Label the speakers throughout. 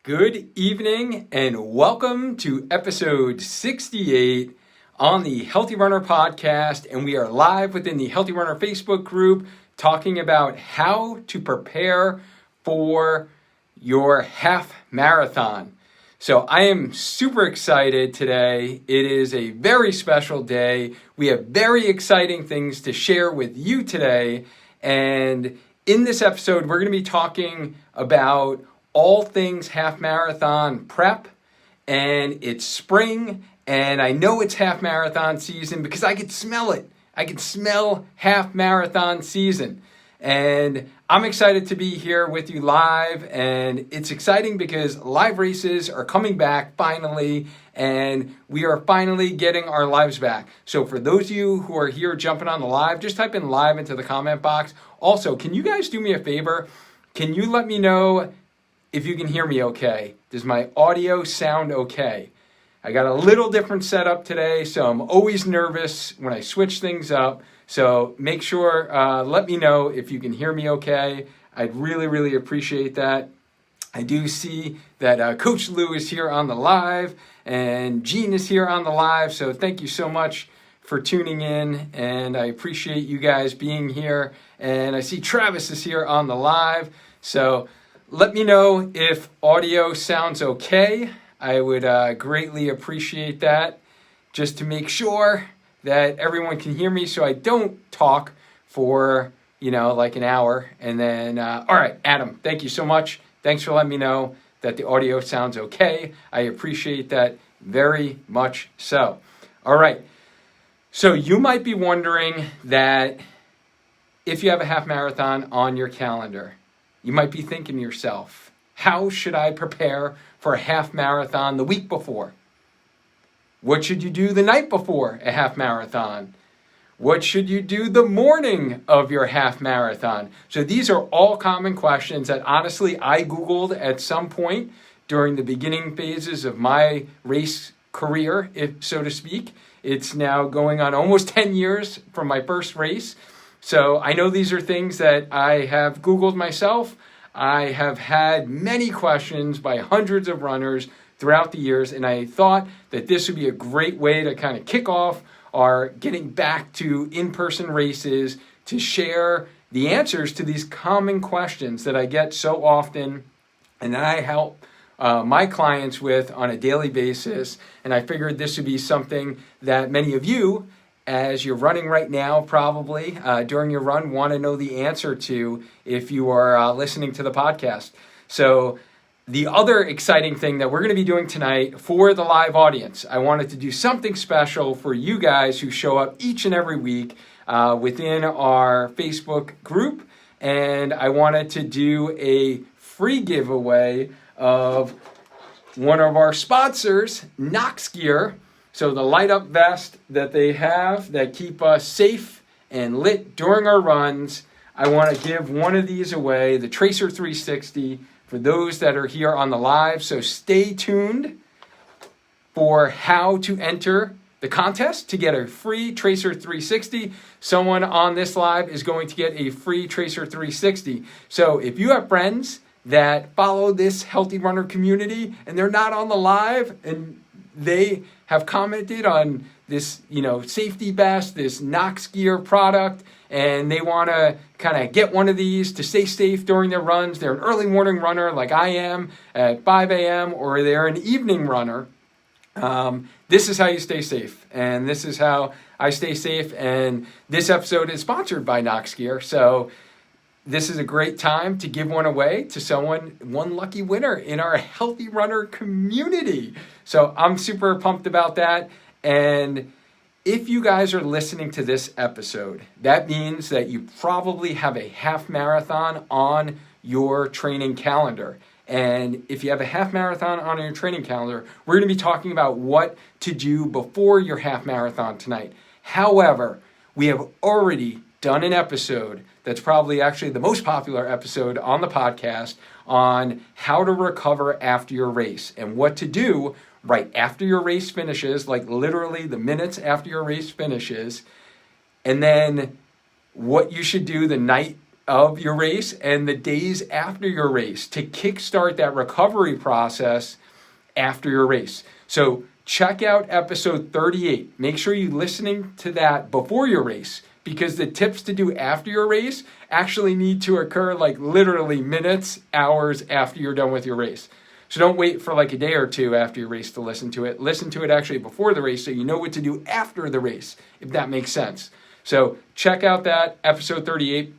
Speaker 1: Good evening and welcome to episode 68 on the Healthy Runner podcast, and we are live within the Healthy Runner Facebook group talking about how to prepare for your half marathon. So I am super excited today. It is a very special day. We have very exciting things to share with you today, and in this episode we're going to be talking about all things half marathon prep, and it's spring, and I know it's half marathon season because I could smell it. I could smell half marathon season, and I'm excited to be here with you live, and it's exciting because live races are coming back finally, and we are finally getting our lives back. So for those of you who are here jumping on the live, just type in live into the comment box. Also, can you guys do me a favor? Can you let me know if you can hear me okay? Does my audio sound okay? I got a little different setup today, so I'm always nervous when I switch things up. So make sure, let me know if you can hear me okay. I'd really appreciate that. I do see that Coach Lou is here on the live and Gene is here on the live. So thank you so much for tuning in, and I appreciate you guys being here. And I see Travis is here on the live. So let me know if audio sounds okay. I would greatly appreciate that, just to make sure that everyone can hear me so I don't talk for, like an hour. And then, all right, Adam, thank you so much. Thanks for letting me know that the audio sounds okay. I appreciate that very much so. All right, so you might be wondering that if you have a half marathon on your calendar, you might be thinking to yourself, how should I prepare for a half marathon the week before? What should you do the night before a half marathon? What should you do the morning of your half marathon? So these are all common questions that honestly I Googled at some point during the beginning phases of my race career, if so to speak. It's now going on almost 10 years from my first race. So I know these are things that I have Googled myself. I have had many questions by hundreds of runners throughout the years, and I thought that this would be a great way to kind of kick off our getting back to in-person races, to share the answers to these common questions that I get so often and that I help my clients with on a daily basis. And I figured this would be something that many of you, as you're running right now, probably during your run, want to know the answer to if you are listening to the podcast. So the other exciting thing that we're going to be doing tonight for the live audience, I wanted to do something special for you guys who show up each and every week within our Facebook group. And I wanted to do a free giveaway of one of our sponsors, 𝙎𝙋𝘼𝙍. So the light up vest that they have that keep us safe and lit during our runs, I want to give one of these away, the Tracer 360, for those that are here on the live. So stay tuned for how to enter the contest to get a free Tracer 360. Someone on this live is going to get a free Tracer 360. So if you have friends that follow this Healthy Runner community and they're not on the live and they have commented on this, safety vest, this 𝙎𝙋𝘼𝙍 product, and they want to kind of get one of these to stay safe during their runs. They're an early morning runner like I am at 5 a.m. or they're an evening runner. This is how you stay safe, and this is how I stay safe. And this episode is sponsored by 𝙎𝙋𝘼𝑍. So this is a great time to give one away to someone, one lucky winner in our Healthy Runner community. So I'm super pumped about that. And if you guys are listening to this episode, that means that you probably have a half marathon on your training calendar. And if you have a half marathon on your training calendar, we're going to be talking about what to do before your half marathon tonight. However, we have already done an episode that's probably actually the most popular episode on the podcast on how to recover after your race and what to do right after your race finishes, like literally the minutes after your race finishes, and then what you should do the night of your race and the days after your race to kickstart that recovery process after your race. So check out episode 38. Make sure you're listening to that before your race, because the tips to do after your race actually need to occur like literally minutes, hours after you're done with your race. So don't wait for like a day or two after your race to listen to it. Listen to it actually before the race so you know what to do after the race, if that makes sense. So check out that episode 38.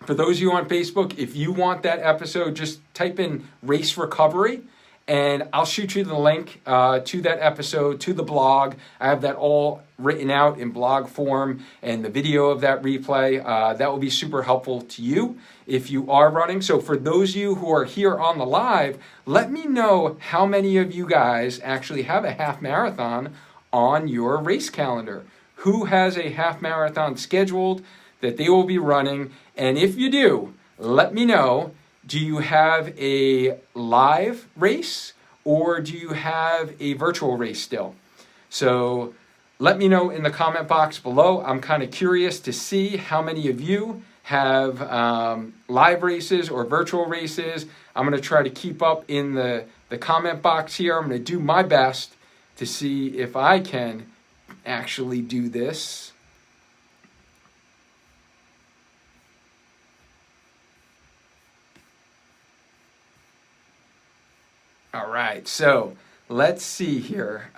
Speaker 1: For those of you on Facebook, if you want that episode, just type in race recovery and I'll shoot you the link to that episode, to the blog. I have that all written out in blog form and the video of that replay. That will be super helpful to you if you are running. So for those of you who are here on the live, let me know how many of you guys actually have a half marathon on your race calendar. Who has a half marathon scheduled that they will be running? And if you do, let me know. Do you have a live race or do you have a virtual race still? So let me know in the comment box below. I'm kind of curious to see how many of you have live races or virtual races. I'm going to try to keep up in the comment box here. I'm going to do my best to see if I can actually do this. All right, so let's see here.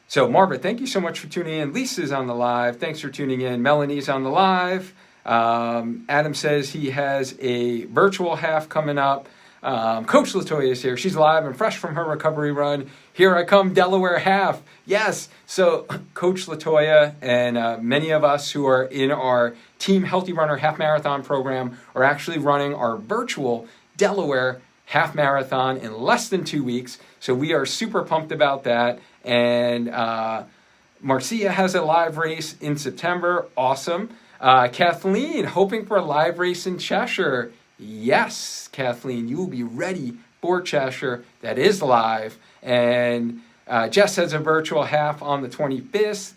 Speaker 1: So Margaret, thank you so much for tuning in. Lisa's on the live. Thanks for tuning in. Melanie's on the live. Adam says he has a virtual half coming up. Coach Latoya is here. She's live and fresh from her recovery run. Here I come, Delaware half. Yes. So Coach Latoya and many of us who are in our Team Healthy Runner Half Marathon program are actually running our virtual Delaware half marathon in less than 2 weeks. So we are super pumped about that. And Marcia has a live race in September. Awesome. Kathleen, hoping for a live race in Cheshire. Yes, Kathleen, you will be ready for Cheshire. That is live. And Jess has a virtual half on the 25th,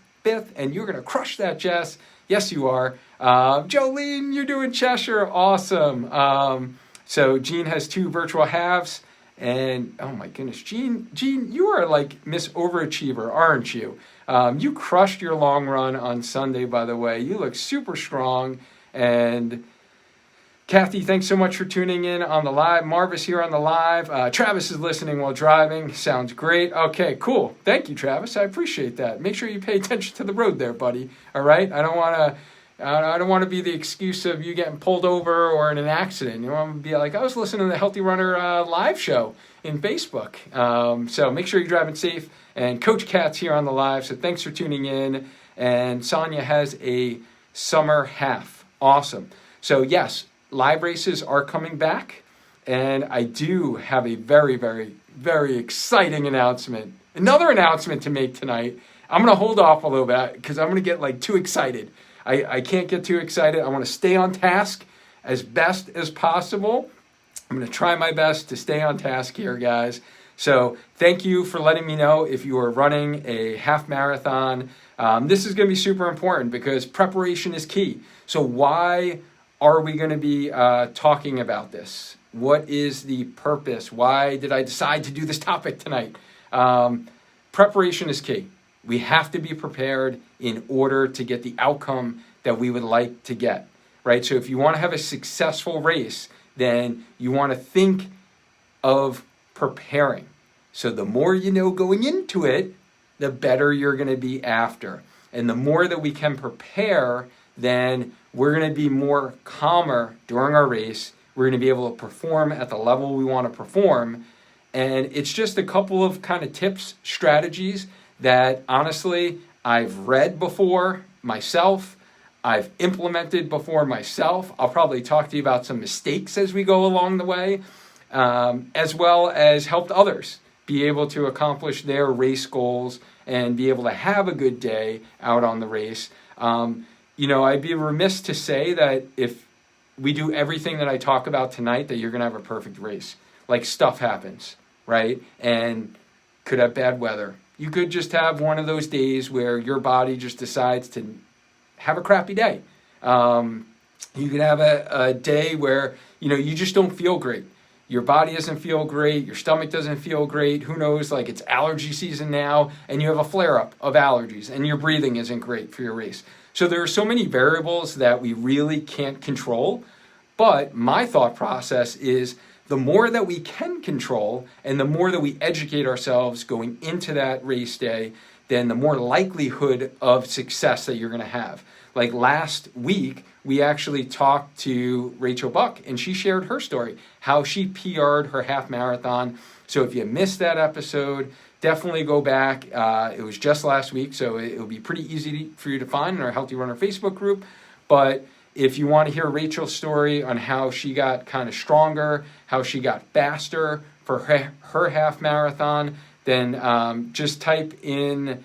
Speaker 1: and you're going to crush that, Jess. Yes, you are. Jolene, you're doing Cheshire. Awesome. So Jean has 2 virtual halves. And oh my goodness, Jean, you are like Miss Overachiever, aren't you? You crushed your long run on Sunday, by the way. You look super strong. And Kathy, thanks so much for tuning in on the live. Marvis here on the live. Travis is listening while driving. Sounds great. Okay, cool. Thank you, Travis. I appreciate that. Make sure you pay attention to the road there, buddy. All right? I don't want to be the excuse of you getting pulled over or in an accident. You want to be like, I was listening to the Healthy Runner live show in Facebook. So make sure you're driving safe. And Coach Kat's here on the live, so thanks for tuning in. And Sonia has a summer half. Awesome. So yes, live races are coming back. And I do have a very, very, very exciting announcement. Another announcement to make tonight. I'm going to hold off a little bit because I'm going to get like too excited. I can't get too excited. I want to stay on task as best as possible. I'm going to try my best to stay on task here, guys. So thank you for letting me know if you are running a half marathon. This is going to be super important because preparation is key. So why are we going to be talking about this? What is the purpose? Why did I decide to do this topic tonight? Preparation is key. We have to be prepared in order to get the outcome that we would like to get, right? So if you want to have a successful race, then you want to think of preparing. So the more you know going into it, the better you're going to be after. And the more that we can prepare, then we're going to be more calmer during our race. We're going to be able to perform at the level we want to perform. And it's just a couple of kind of tips, strategies that honestly I've read before myself, I've implemented before myself. I'll probably talk to you about some mistakes as we go along the way, as well as helped others be able to accomplish their race goals and be able to have a good day out on the race. I'd be remiss to say that if we do everything that I talk about tonight, that you're going to have a perfect race. Like stuff happens, right? And could have bad weather. You could just have one of those days where your body just decides to have a crappy day. You could have a day where, you just don't feel great. Your body doesn't feel great. Your stomach doesn't feel great. Who knows, like it's allergy season now and you have a flare-up of allergies and your breathing isn't great for your race. So there are so many variables that we really can't control. But my thought process is the more that we can control and the more that we educate ourselves going into that race day, then the more likelihood of success that you're going to have. Like last week, we actually talked to Rachel Buck, and she shared her story, how she PR'd her half marathon. So if you missed that episode, definitely go back. It was just last week, so it'll be pretty easy for you to find in our Healthy Runner Facebook group. But if you want to hear Rachel's story on how she got kind of stronger, how she got faster for her half marathon, then just type in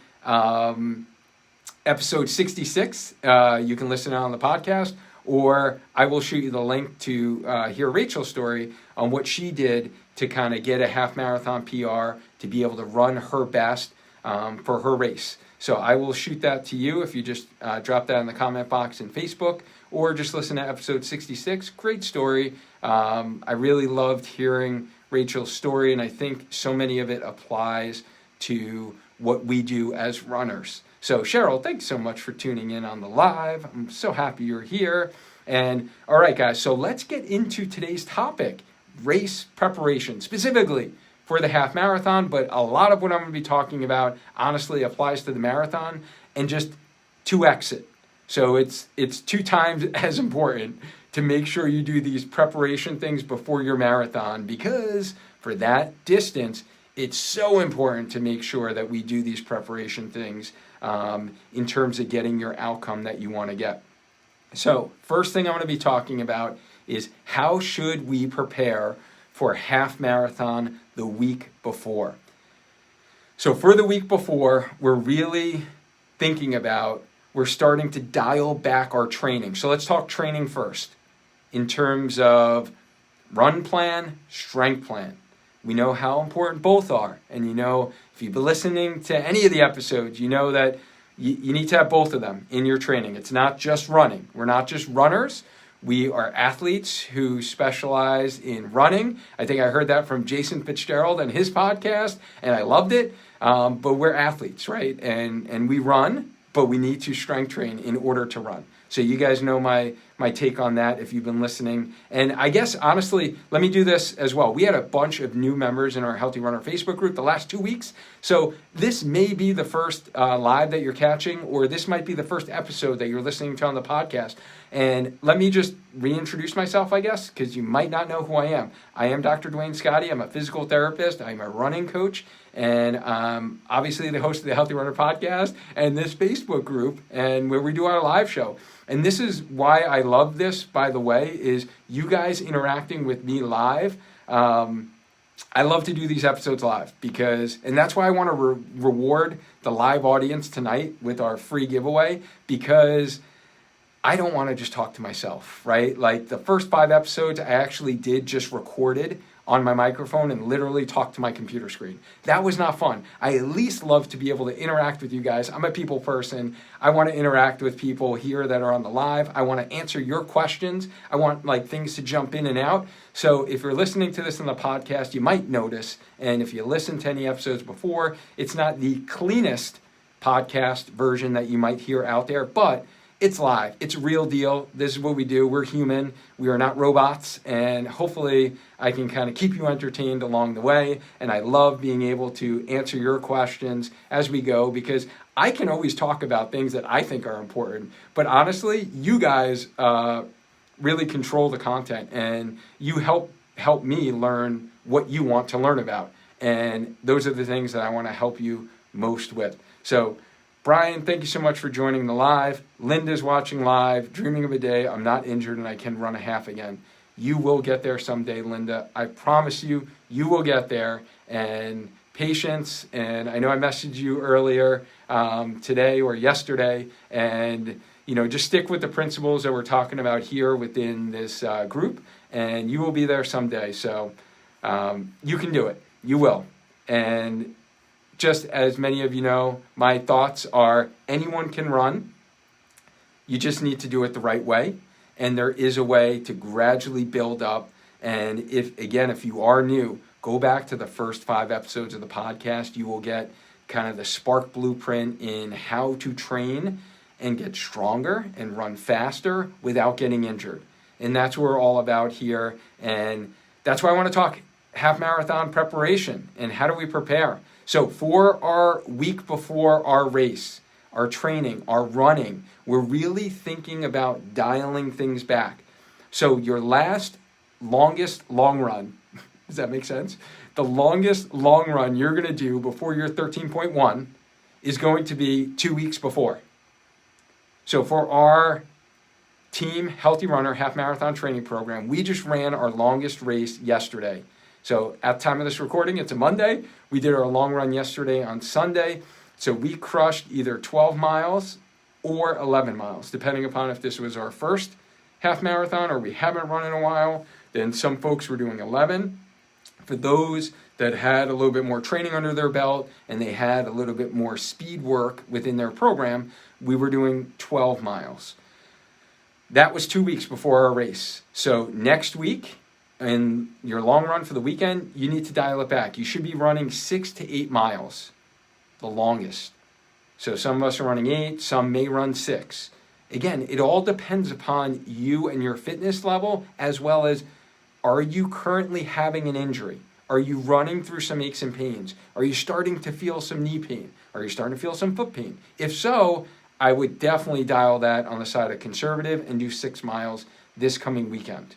Speaker 1: episode 66. You can listen on the podcast, or I will shoot you the link to hear Rachel's story on what she did to kind of get a half marathon PR to be able to run her best for her race. So I will shoot that to you if you just drop that in the comment box in Facebook, or just listen to episode 66. Great story. I really loved hearing Rachel's story, and I think so many of it applies to what we do as runners. So Cheryl, thanks so much for tuning in on the live. I'm so happy you're here. And all right, guys, so let's get into today's topic, race preparation, specifically for the half marathon. But a lot of what I'm going to be talking about honestly applies to the marathon and just 2x it. So it's 2 times as important to make sure you do these preparation things before your marathon, because for that distance, it's so important to make sure that we do these preparation things in terms of getting your outcome that you want to get. So first thing I'm going to be talking about is how should we prepare for a half marathon the week before. So for the week before, we're really thinking about, we're starting to dial back our training. So let's talk training first in terms of run plan, strength plan. We know how important both are. And if you've been listening to any of the episodes, you know that you need to have both of them in your training. It's not just running. We're not just runners. We are athletes who specialize in running. I think I heard that from Jason Fitzgerald and his podcast, and I loved it. But we're athletes, right? And we run, but we need to strength train in order to run. So you guys know my take on that if you've been listening. And I guess, honestly, let me do this as well. We had a bunch of new members in our Healthy Runner Facebook group the last 2 weeks. So this may be the first live that you're catching, or this might be the first episode that you're listening to on the podcast. And let me just reintroduce myself, I guess, because you might not know who I am. I am Dr. 𝙎𝙃𝘼𝙍𝙆. I'm a physical therapist. I'm a running coach. And obviously the host of the Healthy Runner podcast and this Facebook group, and where we do our live show. And this is why I love this, by the way, is you guys interacting with me live. I love to do these episodes live and that's why I want to reward the live audience tonight with our free giveaway, because I don't want to just talk to myself, right? Like the first 5 episodes I actually did just recorded on my microphone and literally talk to my computer screen. That was not fun. I at least love to be able to interact with you guys. I'm a people person. I want to interact with people here that are on the live. I want to answer your questions. I want things to jump in and out. So if you're listening to this on the podcast, you might notice, and if you listened to any episodes before, it's not the cleanest podcast version that you might hear out there, but it's live. It's a real deal. This is what we do. We're human. We are not robots. And hopefully I can kind of keep you entertained along the way. And I love being able to answer your questions as we go, because I can always talk about things that I think are important. But honestly, you guys really control the content, and you help me learn what you want to learn about. And those are the things that I want to help you most with. So Brian, thank you so much for joining the live. Linda's watching live, dreaming of a day I'm not injured and I can run a half again. You will get there someday, Linda. I promise you, you will get there. And patience, and I know I messaged you earlier today or yesterday, and just stick with the principles that we're talking about here within this group, and you will be there someday. So you can do it. You will. And just as many of you know, my thoughts are anyone can run. You just need to do it the right way. and there is a way to gradually build up. And if you are new, go back to the first 5 episodes of the podcast. You will get kind of the Spark blueprint in how to train and get stronger and run faster without getting injured. And that's what we're all about here. And that's why I want to talk half marathon preparation and how do we prepare. So for our week before our race, our training, our running, we're really thinking about dialing things back. So your longest long run, does that make sense? The longest long run you're going to do before your 13.1 is going to be 2 weeks before. So for our team Healthy Runner half marathon training program, we just ran our longest race yesterday. So at the time of this recording, it's a Monday. We did our long run yesterday on Sunday. So we crushed either 12 miles or 11 miles, depending upon if this was our first half marathon or we haven't run in a while. Then some folks were doing 11. For those that had a little bit more training under their belt and they had a little bit more speed work within their program, we were doing 12 miles. That was 2 weeks before our race. So next week, in your long run for the weekend, you need to dial it back. You should be running 6 to 8 miles, the longest. So some of us are running 8, some may run 6. Again, it all depends upon you and your fitness level, as well as, are you currently having an injury? Are you running through some aches and pains? Are you starting to feel some knee pain? Are you starting to feel some foot pain? If so, I would definitely dial that on the side of conservative and do 6 miles this coming weekend.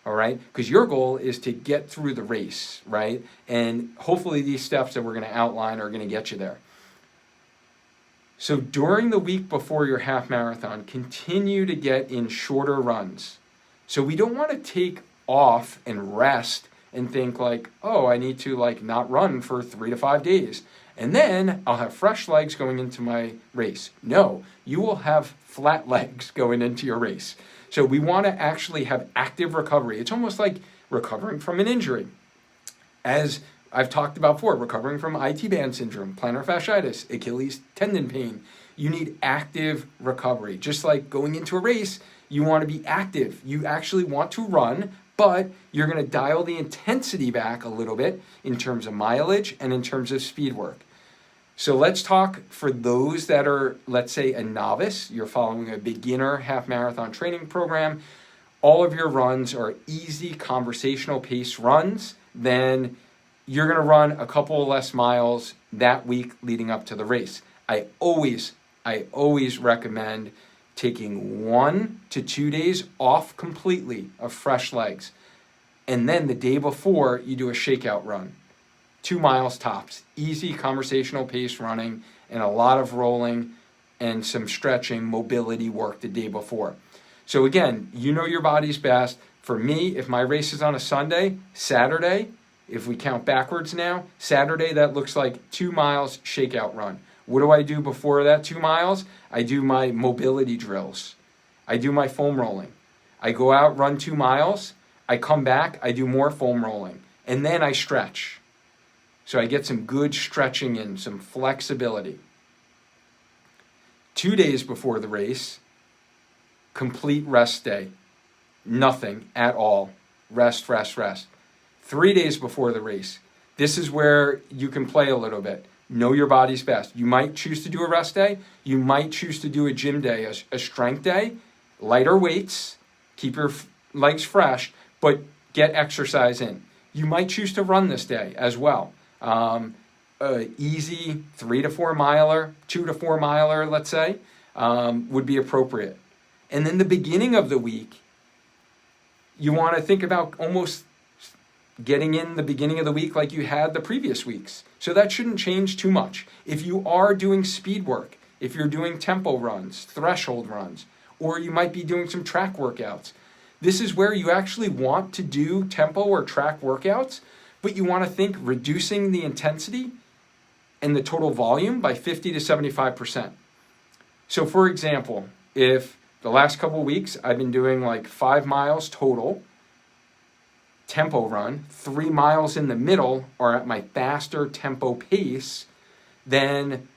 Speaker 1: All right? Because your goal is to get through the race, right? And hopefully these steps that we're going to outline are going to get you there. So during the week before your half marathon, continue to get in shorter runs. So we don't want to take off and rest and think like, oh, I need to not run for 3 to 5 days. And then I'll have fresh legs going into my race. No, you will have flat legs going into your race. So we want to actually have active recovery. It's almost like recovering from an injury. As I've talked about before, recovering from IT band syndrome, plantar fasciitis, Achilles tendon pain. You need active recovery. Just like going into a race, you want to be active. You actually want to run, but you're going to dial the intensity back a little bit in terms of mileage and in terms of speed work. So let's talk for those that are, let's say, a novice. You're following a beginner half marathon training program. All of your runs are easy conversational pace runs. Then you're going to run a couple less miles that week leading up to the race. I always recommend taking 1 to 2 days off completely of fresh legs. And then the day before, you do a shakeout run. 2 miles tops. Easy conversational pace running and a lot of rolling and some stretching, mobility work the day before. So again, you know your body's best. For me, if my race is on a Sunday, Saturday, if we count backwards now, Saturday, that looks like 2 miles shakeout run. What do I do before that 2 miles? I do my mobility drills. I do my foam rolling. I go out, run 2 miles. I come back, I do more foam rolling. And then I stretch. So I get some good stretching in, some flexibility. 2 days before the race, complete rest day. Nothing at all. Rest, rest, rest. 3 days before the race. This is where you can play a little bit. Know your body's best. You might choose to do a rest day. You might choose to do a gym day, a strength day, lighter weights, keep your legs fresh, but get exercise in. You might choose to run this day as well. Easy 3 to 4 miler, 2 to 4 miler, let's say, would be appropriate. And then the beginning of the week, you want to think about almost getting in the beginning of the week like you had the previous weeks. So that shouldn't change too much. If you are doing speed work, if you're doing tempo runs, threshold runs, or you might be doing some track workouts, this is where you actually want to do tempo or track workouts, but you want to think reducing the intensity and the total volume by 50 to 75%. So for example, if the last couple of weeks I've been doing 5 miles total, tempo run, 3 miles in the middle are at my faster tempo pace, then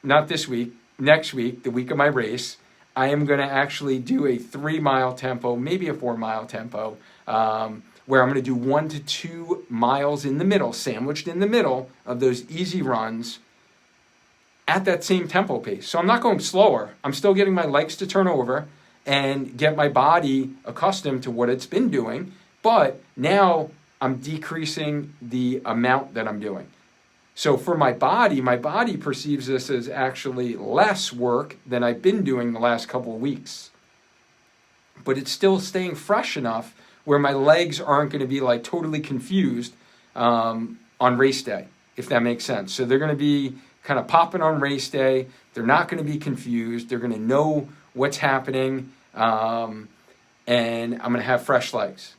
Speaker 1: next week, the week of my race, I am going to actually do a 3-mile tempo, maybe a 4-mile tempo, where I'm going to do 1 to 2 miles in the middle, sandwiched in the middle of those easy runs at that same tempo pace. So I'm not going slower. I'm still getting my legs to turn over and get my body accustomed to what it's been doing, but now I'm decreasing the amount that I'm doing. So for my body perceives this as actually less work than I've been doing the last couple of weeks. But it's still staying fresh enough where my legs aren't going to be like totally confused on race day, if that makes sense. So they're going to be kind of popping on race day. They're not going to be confused. They're going to know what's happening, and I'm going to have fresh legs.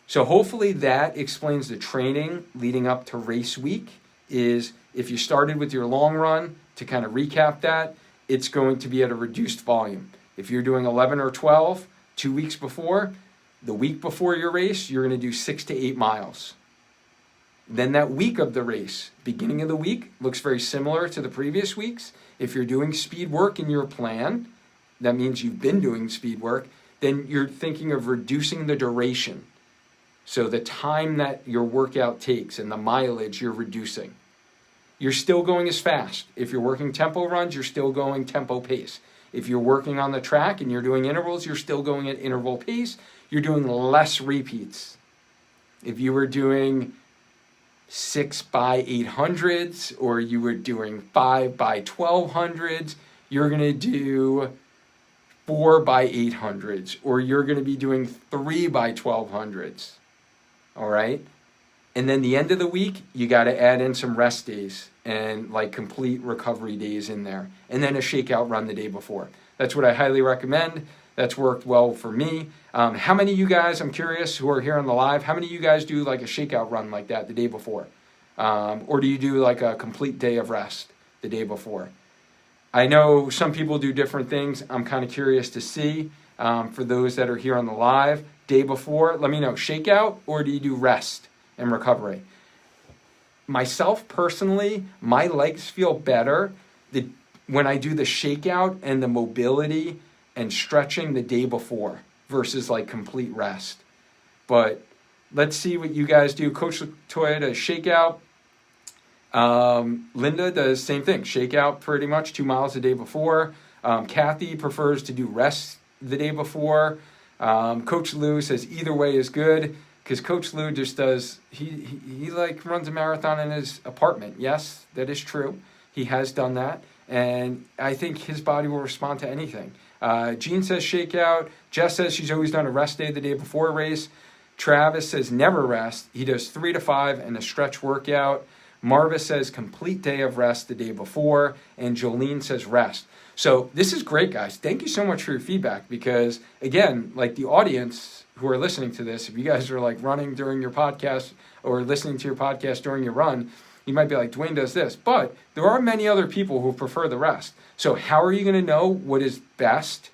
Speaker 1: So hopefully that explains the training leading up to race week. Is if you started with your long run, to kind of recap that, it's going to be at a reduced volume. If you're doing 11 or 12 2 weeks before, the week before your race, you're going to do 6 to 8 miles. Then that week of the race, beginning of the week, looks very similar to the previous weeks. If you're doing speed work in your plan, that means you've been doing speed work, then you're thinking of reducing the duration. So the time that your workout takes and the mileage you're reducing. You're still going as fast. If you're working tempo runs, you're still going tempo pace. If you're working on the track and you're doing intervals, you're still going at interval pace. You're doing less repeats. If you were doing 6 by 800s or you were doing 5 by 1200s, you're going to do 4 by 800s or you're going to be doing 3 by 1200s. All right? And then the end of the week, you got to add in some rest days and like complete recovery days in there. And then a shakeout run the day before. That's what I highly recommend. That's worked well for me. How many of you guys, I'm curious, who are here on the live, how many of you guys do like a shakeout run like that the day before? Or do you do like a complete day of rest the day before? I know some people do different things. I'm kind of curious to see. For those that are here on the live, day before, let me know, shakeout or do you do rest and recovery? Myself personally, my legs feel better when I do the shakeout and the mobility and stretching the day before versus like complete rest. But let's see what you guys do. Coach Latoya does shakeout. Linda does same thing, shakeout pretty much 2 miles the day before. Kathy prefers to do rest the day before. Coach Lou says either way is good because Coach Lou just does, he like runs a marathon in his apartment. Yes, that is true. He has done that. And I think his body will respond to anything. Jean says shakeout. Jess says she's always done a rest day the day before a race. Travis says never rest. He does 3 to 5 and a stretch workout. Marva says complete day of rest the day before. And Jolene says rest. So this is great, guys. Thank you so much for your feedback because, again, like the audience who are listening to this, if you guys are like running during your podcast or listening to your podcast during your run, you might be like, Dwayne does this. But there are many other people who prefer the rest. So how are you going to know what is best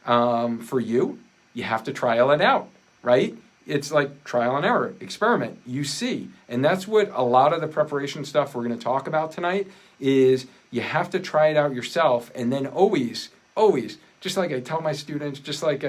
Speaker 1: for you? You have to trial it out, right? It's like trial and error, experiment, you see. And that's what a lot of the preparation stuff we're going to talk about tonight is you have to try it out yourself. And then always, just like I tell my students, just like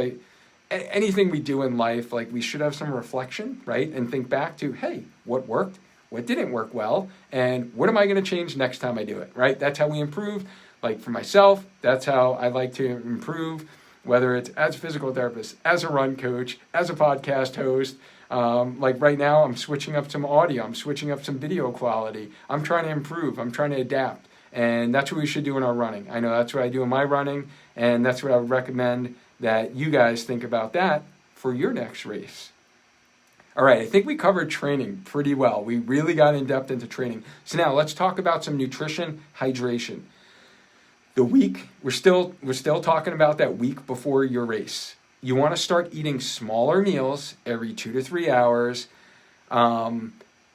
Speaker 1: anything we do in life, like we should have some reflection, right? And think back to, hey, what worked? What didn't work well? And what am I going to change next time I do it, right? That's how we improve. Like for myself, that's how I like to improve, whether it's as a physical therapist, as a run coach, as a podcast host. Like right now, I'm switching up some audio. I'm switching up some video quality. I'm trying to improve. I'm trying to adapt. And that's what we should do in our running. I know that's what I do in my running. And that's what I would recommend that you guys think about that for your next race. All right, I think we covered training pretty well. We really got in depth into training. So now let's talk about some nutrition, hydration. The week, we're still talking about that week before your race. You want to start eating smaller meals every 2 to 3 hours.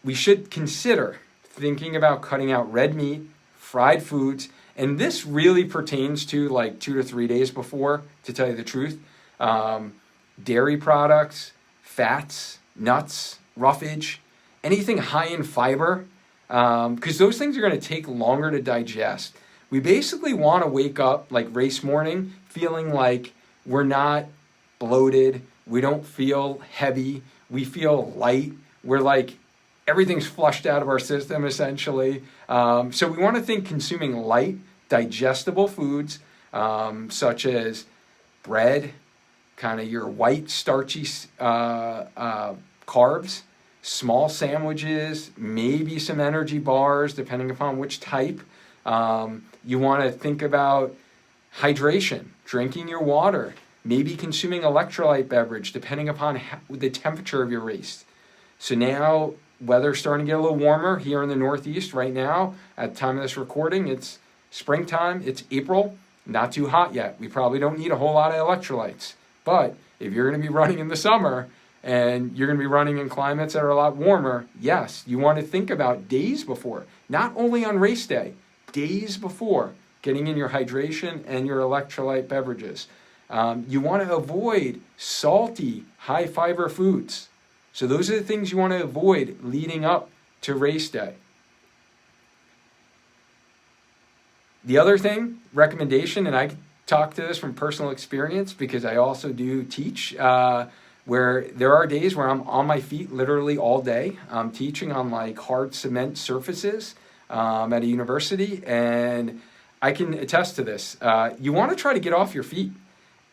Speaker 1: We should consider thinking about cutting out red meat, fried foods, and this really pertains to like 2 to 3 days before, to tell you the truth. Dairy products, fats, nuts, roughage, anything high in fiber, because those things are going to take longer to digest. We basically want to wake up like race morning feeling like we're not bloated, we don't feel heavy, we feel light, we're like everything's flushed out of our system essentially. So we want to think consuming light, digestible foods such as bread, kind of your white starchy carbs, small sandwiches, maybe some energy bars depending upon which type. You want to think about hydration, drinking your water, maybe consuming electrolyte beverage depending upon the temperature of your race. So now weather's starting to get a little warmer here in the Northeast right now. At the time of this recording, it's springtime, it's April, not too hot yet. We probably don't need a whole lot of electrolytes. But if you're going to be running in the summer and you're going to be running in climates that are a lot warmer, yes, you want to think about days before, not only on race day, days before, getting in your hydration and your electrolyte beverages. You want to avoid salty, high fiber foods. So those are the things you want to avoid leading up to race day. The other thing, recommendation, and I talk to this from personal experience because I also do teach, where there are days where I'm on my feet literally all day. I'm teaching on like hard cement surfaces at a university, and I can attest to this. You want to try to get off your feet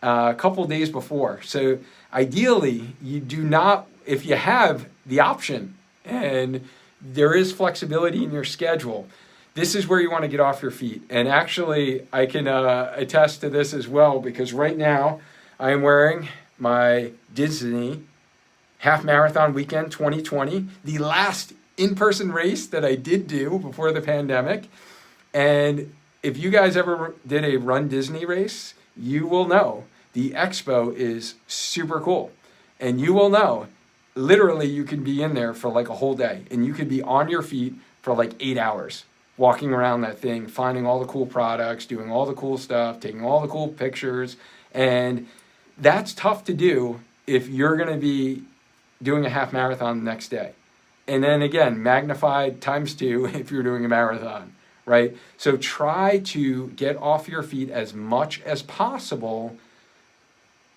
Speaker 1: a couple days before. So ideally, you do not, if you have the option and there is flexibility in your schedule, this is where you want to get off your feet. And actually, I can attest to this as well, because right now I am wearing my Disney Half Marathon Weekend 2020, the last in-person race that I did do before the pandemic. And if you guys ever did a Run Disney race, you will know the expo is super cool. And you will know, literally, you can be in there for like a whole day, and you could be on your feet for like 8 hours, walking around that thing, finding all the cool products, doing all the cool stuff, taking all the cool pictures. And that's tough to do if you're going to be doing a half marathon the next day. And then again, magnified times 2 if you're doing a marathon, right? So try to get off your feet as much as possible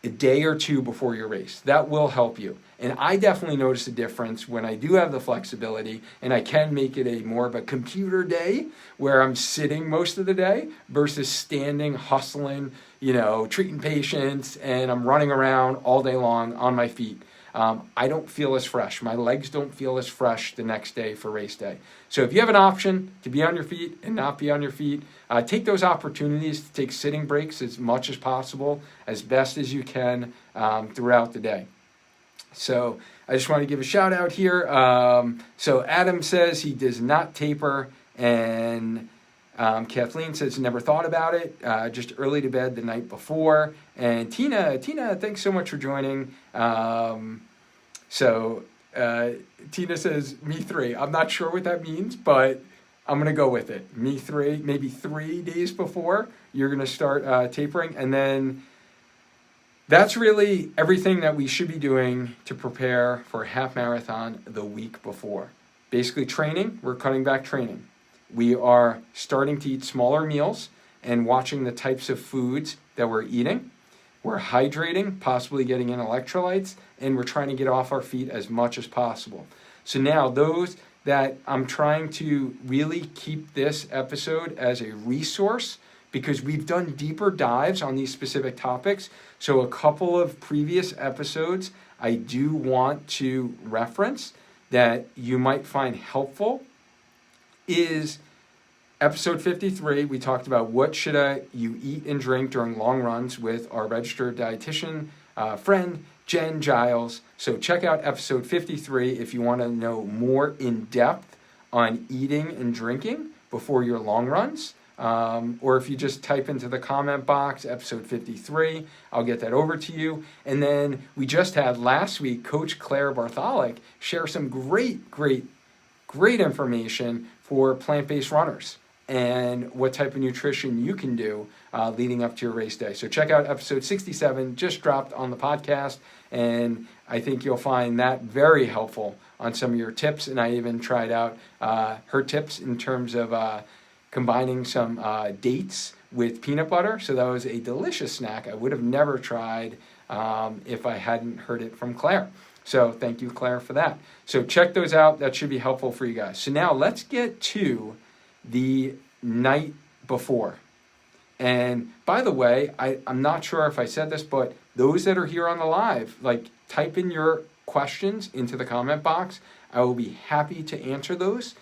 Speaker 1: a day or 2 before your race. That will help you. And I definitely notice a difference when I do have the flexibility and I can make it a more of a computer day where I'm sitting most of the day versus standing, hustling, treating patients, and I'm running around all day long on my feet. I don't feel as fresh. My legs don't feel as fresh the next day for race day. So if you have an option to be on your feet and not be on your feet, take those opportunities to take sitting breaks as much as possible, as best as you can throughout the day. So I just want to give a shout out here. So Adam says he does not taper, and Kathleen says never thought about it, just early to bed the night before. And Tina, thanks so much for joining. Tina says me 3. I'm not sure what that means, but I'm going to go with it. Me 3, maybe 3 days before you're going to start tapering. And then that's really everything that we should be doing to prepare for a half marathon the week before. Basically training, we're cutting back training. We are starting to eat smaller meals and watching the types of foods that we're eating. We're hydrating, possibly getting in electrolytes, and we're trying to get off our feet as much as possible. So now those that I'm trying to really keep this episode as a resource, because we've done deeper dives on these specific topics. So a couple of previous episodes I do want to reference that you might find helpful is episode 53. We talked about what should you eat and drink during long runs with our registered dietitian friend, Jen Giles. So check out episode 53 if you want to know more in depth on eating and drinking before your long runs. Or if you just type into the comment box, episode 53, I'll get that over to you. And then we just had last week, Coach Claire Bartholic share some great information for plant-based runners and what type of nutrition you can do leading up to your race day. So check out episode 67, just dropped on the podcast, and I think you'll find that very helpful on some of your tips. And I even tried out her tips in terms of combining some dates with peanut butter. So that was a delicious snack I would have never tried if I hadn't heard it from Claire. So thank you, Claire, for that. So check those out. That should be helpful for you guys. So now let's get to the night before. And by the way, I'm not sure if I said this, but those that are here on the live, like, type in your questions into the comment box. I will be happy to answer those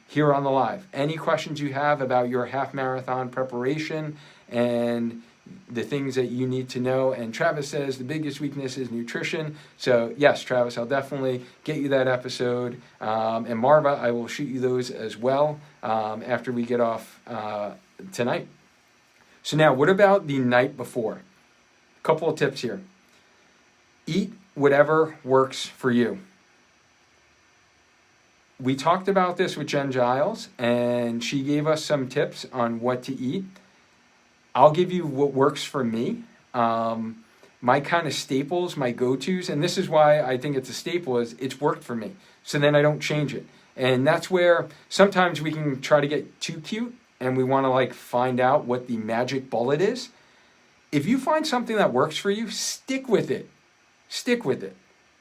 Speaker 1: here on the live. Any questions you have about your half marathon preparation and the things that you need to know. And Travis says the biggest weakness is nutrition. So yes, Travis, I'll definitely get you that episode. And Marva, I will shoot you those as well after we get off tonight. So now, what about the night before? A couple of tips here. Eat whatever works for you. We talked about this with Jen Giles, and she gave us some tips on what to eat. I'll give you what works for me. My kind of staples, my go-tos, and this is why I think it's a staple, is it's worked for me. So then I don't change it. And that's where sometimes we can try to get too cute and we want to like find out what the magic bullet is. If you find something that works for you, stick with it. Stick with it.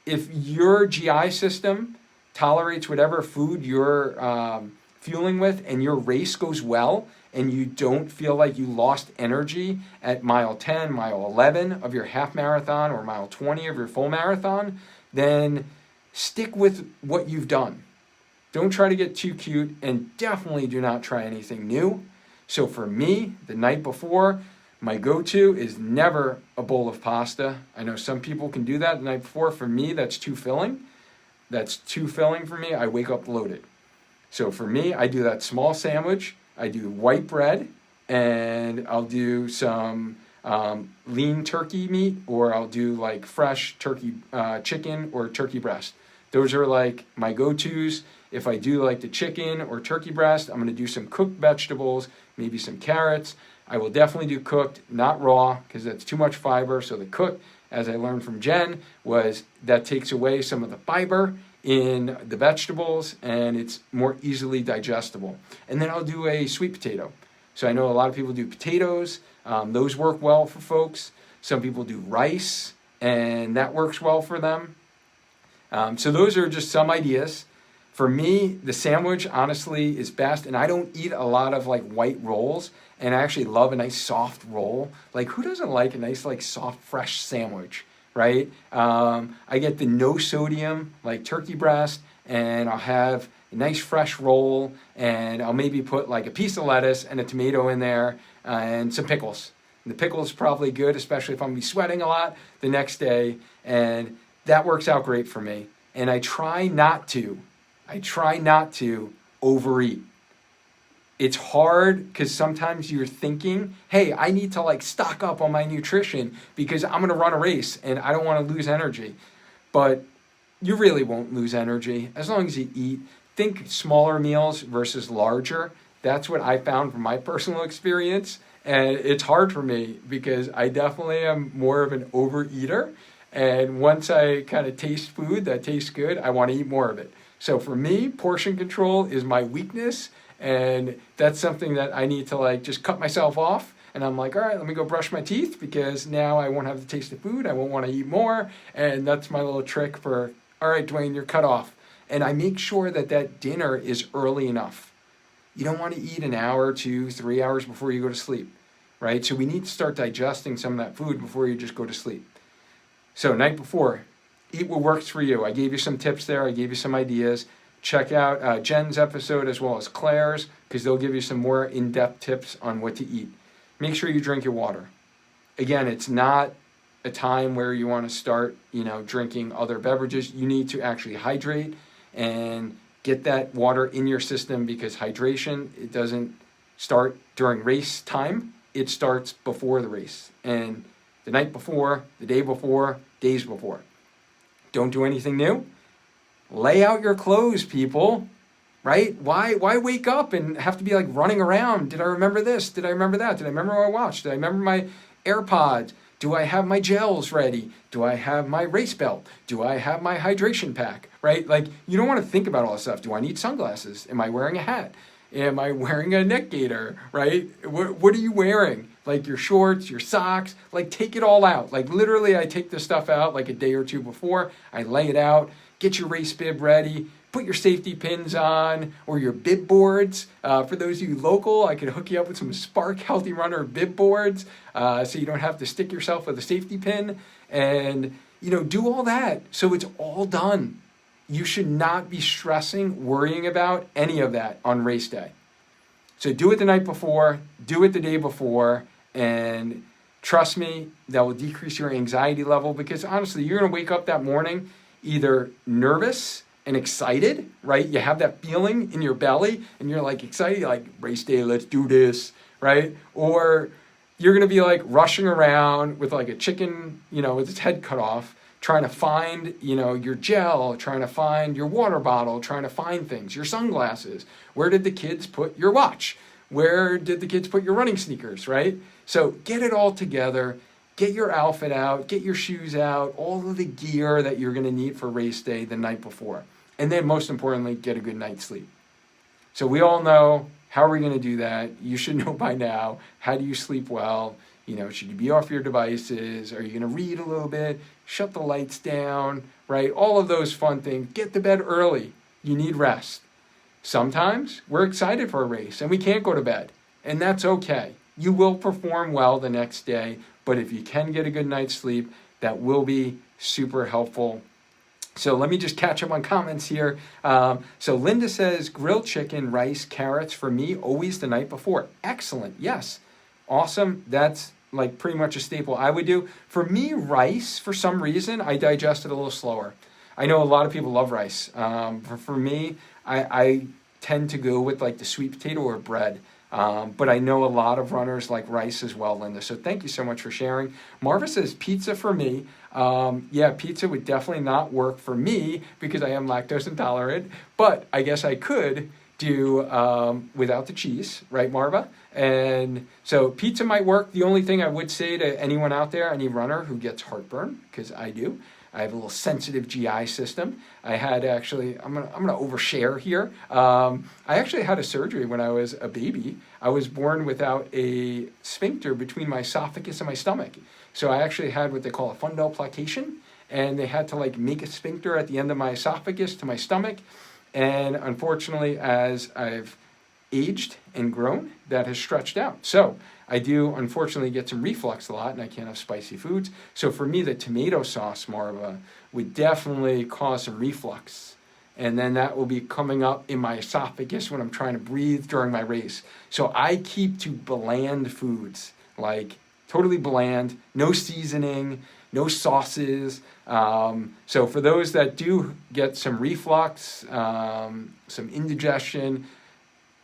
Speaker 1: If your GI system tolerates whatever food you're fueling with and your race goes well and you don't feel like you lost energy at mile 10, mile 11 of your half marathon or mile 20 of your full marathon, then stick with what you've done. Don't try to get too cute, and definitely do not try anything new. So for me, the night before, my go-to is never a bowl of pasta. I know some people can do that the night before. For me, that's too filling. That's too filling for me. I wake up loaded. So for me, I do that small sandwich. I do white bread, and I'll do some lean turkey meat, or I'll do like fresh turkey chicken or turkey breast. Those are like my go-tos. If I do like the chicken or turkey breast, I'm going to do some cooked vegetables, maybe some carrots. I will definitely do cooked, not raw, because that's too much fiber. So the cooked, as I learned from Jen, was that takes away some of the fiber in the vegetables, and it's more easily digestible. And then I'll do a sweet potato. So I know a lot of people do potatoes. Those work well for folks. Some people do rice, and that works well for them. So those are just some ideas. For me, the sandwich, honestly, is best. And I don't eat a lot of like white rolls. And I actually love a nice soft roll. Like, who doesn't like a nice like soft, fresh sandwich, right? I get the no sodium, like turkey breast, and I'll have a nice fresh roll. And I'll maybe put like a piece of lettuce and a tomato in there and some pickles. And the pickles is probably good, especially if I'm going to be sweating a lot the next day. And that works out great for me. And I try not to overeat. It's hard because sometimes you're thinking, hey, I need to like stock up on my nutrition because I'm going to run a race and I don't want to lose energy. But you really won't lose energy as long as you eat. Think smaller meals versus larger. That's what I found from my personal experience. And it's hard for me because I definitely am more of an overeater. And once I kind of taste food that tastes good, I want to eat more of it. So for me, portion control is my weakness. And that's something that I need to like just cut myself off. And I'm like, all right, let me go brush my teeth because now I won't have the taste of food. I won't want to eat more. And that's my little trick for, all right, Dwayne, you're cut off. And I make sure that that dinner is early enough. You don't want to eat an hour, 2, 3 hours before you go to sleep, right? So we need to start digesting some of that food before you just go to sleep. So night before, eat what works for you. I gave you some tips there. I gave you some ideas. Check out Jen's episode as well as Claire's because they'll give you some more in-depth tips on what to eat. Make sure you drink your water. Again, it's not a time where you want to start, drinking other beverages. You need to actually hydrate and get that water in your system because hydration, it doesn't start during race time. It starts before the race. And the night before, the day before, days before. Don't do anything new. Lay out your clothes, people, right? Why wake up and have to be like running around? Did I remember this? Did I remember that? Did I remember my watch? Did I remember my AirPods? Do I have my gels ready? Do I have my race belt? Do I have my hydration pack, right? Like, you don't want to think about all this stuff. Do I need sunglasses? Am I wearing a hat? Am I wearing a neck gaiter, right? What are you wearing? Like your shorts, your socks, like take it all out. Like literally I take this stuff out like a day or two before, I lay it out, get your race bib ready, put your safety pins on or your bib boards. For those of you local, I could hook you up with some Spark Healthy Runner bib boards so you don't have to stick yourself with a safety pin, and do all that so it's all done. You should not be stressing, worrying about any of that on race day. So do it the night before, do it the day before, and trust me, that will decrease your anxiety level, because honestly, you're going to wake up that morning either nervous and excited, right? You have that feeling in your belly and you're like excited, like race day, let's do this, right? Or you're going to be like rushing around with like a chicken, with its head cut off, trying to find, your gel, trying to find your water bottle, trying to find things, your sunglasses. Where did the kids put your watch? Where did the kids put your running sneakers, right? So get it all together, get your outfit out, get your shoes out, all of the gear that you're going to need for race day the night before. And then most importantly, get a good night's sleep. So we all know, how are we going to do that? You should know by now. How do you sleep well? Should you be off your devices? Are you going to read a little bit? Shut the lights down, right? All of those fun things. Get to bed early. You need rest. Sometimes we're excited for a race and we can't go to bed, and that's okay. You will perform well the next day, but if you can get a good night's sleep, that will be super helpful. So let me just catch up on comments here. So Linda says, grilled chicken, rice, carrots, for me, always the night before. Excellent. Yes. Awesome. That's like pretty much a staple I would do. For me, rice, for some reason, I digest it a little slower. I know a lot of people love rice. For me, I tend to go with like the sweet potato or bread. But I know a lot of runners like rice as well, Linda. So thank you so much for sharing. Marva says pizza for me. Yeah, pizza would definitely not work for me because I am lactose intolerant. But I guess I could do without the cheese, right, Marva? And so pizza might work. The only thing I would say to anyone out there, any runner who gets heartburn, because I do, I have a little sensitive GI system. I had actually, I'm gonna overshare here. I actually had a surgery when I was a baby. I was born without a sphincter between my esophagus and my stomach. So I actually had what they call a fundoplication, and they had to like make a sphincter at the end of my esophagus to my stomach. And unfortunately, as I've aged and grown, that has stretched out. So I do unfortunately get some reflux a lot, and I can't have spicy foods. So for me, the tomato sauce, Marva, would definitely cause some reflux. And then that will be coming up in my esophagus when I'm trying to breathe during my race. So I keep to bland foods, like totally bland, no seasoning, no sauces. So for those that do get some reflux, some indigestion,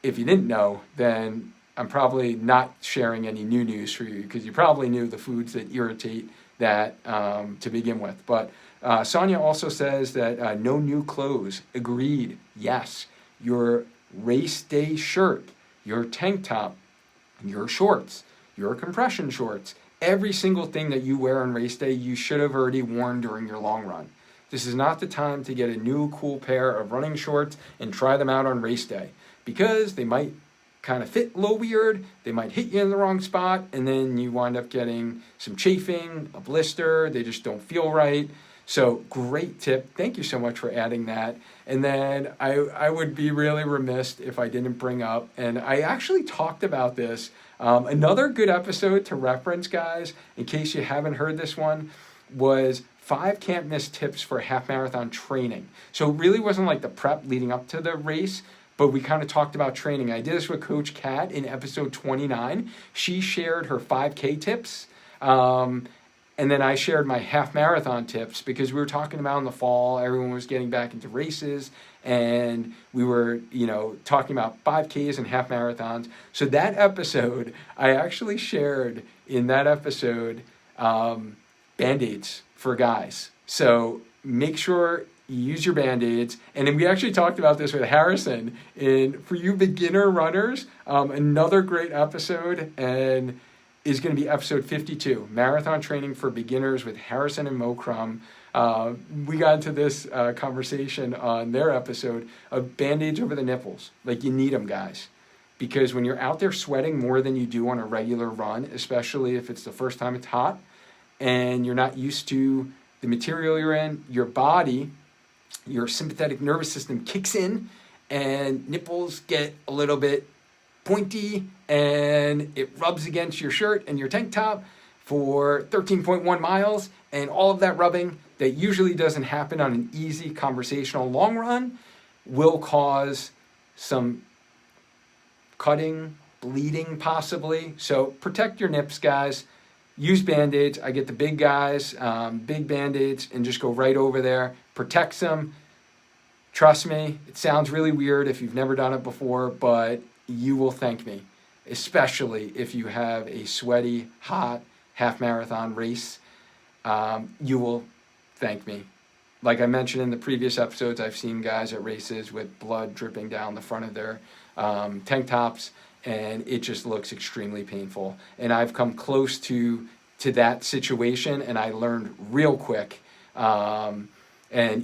Speaker 1: if you didn't know, then I'm probably not sharing any new news for you, because you probably knew the foods that irritate that to begin with. But Sonia also says that no new clothes. Agreed. Yes. Your race day shirt, your tank top, your shorts, your compression shorts, every single thing that you wear on race day, you should have already worn during your long run. This is not the time to get a new cool pair of running shorts and try them out on race day, because they might kind of fit a little weird, they might hit you in the wrong spot, and then you wind up getting some chafing, a blister, they just don't feel right. So great tip. Thank you so much for adding that. And then I would be really remiss if I didn't bring up, and I actually talked about this, another good episode to reference, guys, in case you haven't heard this one, was 5 can't miss tips for half marathon training. So it really wasn't like the prep leading up to the race, but we kind of talked about training. I did this with Coach Kat in episode 29. She shared her 5K tips. And then I shared my half marathon tips, because we were talking about in the fall, everyone was getting back into races, and we were, talking about 5Ks and half marathons. So that episode, I actually shared in that episode Band-Aids for guys. So make sure you use your Band-Aids. And then we actually talked about this with Harrison. And for you beginner runners, another great episode, and is going to be episode 52, Marathon Training for Beginners with Harrison and Mo Crum. We got into this conversation on their episode of Band-Aids over the nipples. Like, you need them, guys. because when you're out there sweating more than you do on a regular run, especially if it's the first time it's hot and you're not used to the material you're in, your body, your sympathetic nervous system kicks in and nipples get a little bit pointy and it rubs against your shirt and your tank top for 13.1 miles, and all of that rubbing that usually doesn't happen on an easy conversational long run will cause some cutting, bleeding possibly. So protect your nips, guys. Use Band-Aids. I get the big guys, big Band-Aids, and just go right over there. Protects them. Trust me, it sounds really weird if you've never done it before, but you will thank me, especially if you have a sweaty, hot half marathon race. You will thank me. Like I mentioned in the previous episodes, I've seen guys at races with blood dripping down the front of their tank tops, and it just looks extremely painful. And I've come close to that situation, and I learned real quick. And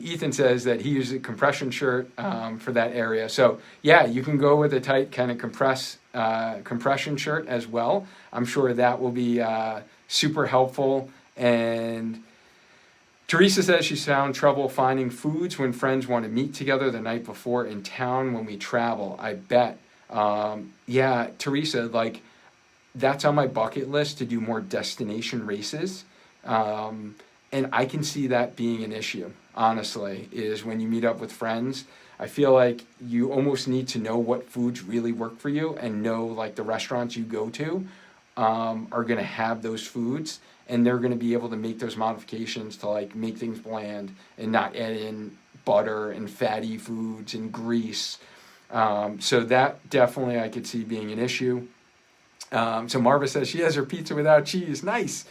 Speaker 1: Ethan says that he uses a compression shirt for that area. So yeah, you can go with a tight kind of compression shirt as well. I'm sure that will be super helpful. And Teresa says she's found trouble finding foods when friends want to meet together the night before in town when we travel. I bet. Yeah, Teresa, like that's on my bucket list to do more destination races. And I can see that being an issue, honestly, is when you meet up with friends. I feel like you almost need to know what foods really work for you and know like the restaurants you go to are going to have those foods, and they're going to be able to make those modifications to like make things bland and not add in butter and fatty foods and grease. So that definitely I could see being an issue. So Marva says she has her pizza without cheese. Nice.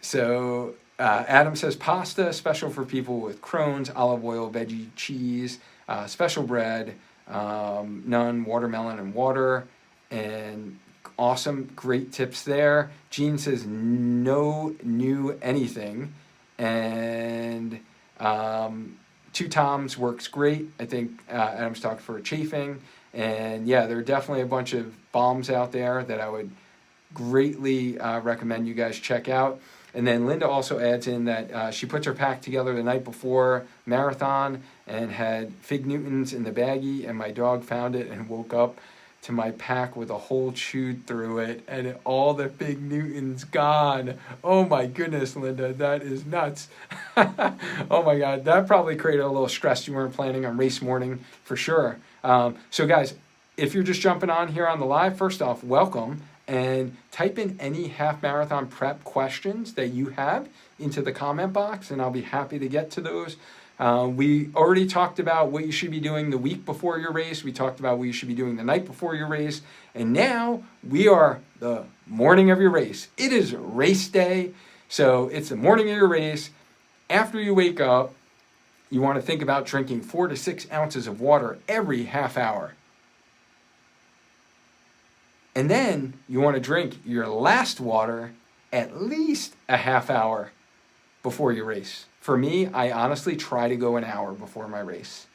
Speaker 1: So Adam says pasta, special for people with Crohn's, olive oil, veggie, cheese, special bread, none, watermelon and water, and awesome, great tips there. Jean says no new anything, and Two Toms works great. I think Adam's talking for chafing, and yeah, there are definitely a bunch of balms out there that I would greatly recommend you guys check out. And then Linda also adds in that she puts her pack together the night before marathon and had Fig Newtons in the baggie, and my dog found it and woke up to my pack with a hole chewed through it and all the Fig Newtons gone. Oh my goodness, Linda, that is nuts. Oh my God, that probably created a little stress you weren't planning on race morning for sure. So guys, if you're just jumping on here on the live, first off, welcome. And type in any half marathon prep questions that you have into the comment box, and I'll be happy to get to those. We already talked about what you should be doing the week before your race. We talked about what you should be doing the night before your race. And now we are the morning of your race. It is race day. So it's the morning of your race. After you wake up, you want to think about drinking 4 to 6 ounces of water every half hour. And then you want to drink your last water at least a half hour before your race. For me, I honestly try to go an hour before my race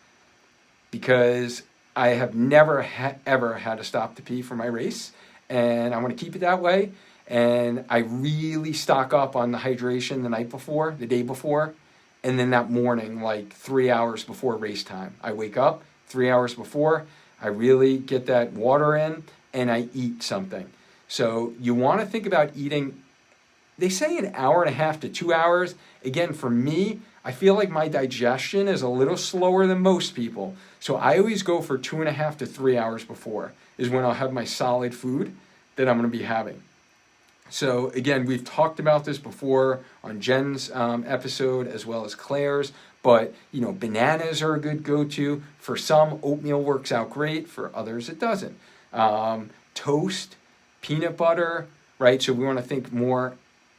Speaker 1: because I have never ever had to stop to pee for my race, and I want to keep it that way. And I really stock up on the hydration the night before, the day before, and then that morning, like 3 hours before race time. I wake up 3 hours before, I really get that water in, and I eat something. So you want to think about eating, they say an hour and a half to 2 hours. Again, for me, I feel like my digestion is a little slower than most people. So I always go for 2.5 to 3 hours before is when I'll have my solid food that I'm going to be having. So again, we've talked about this before on Jen's episode as well as Claire's, but you know, bananas are a good go-to. For some, oatmeal works out great. For others, it doesn't. Toast, peanut butter, right? So we want to think more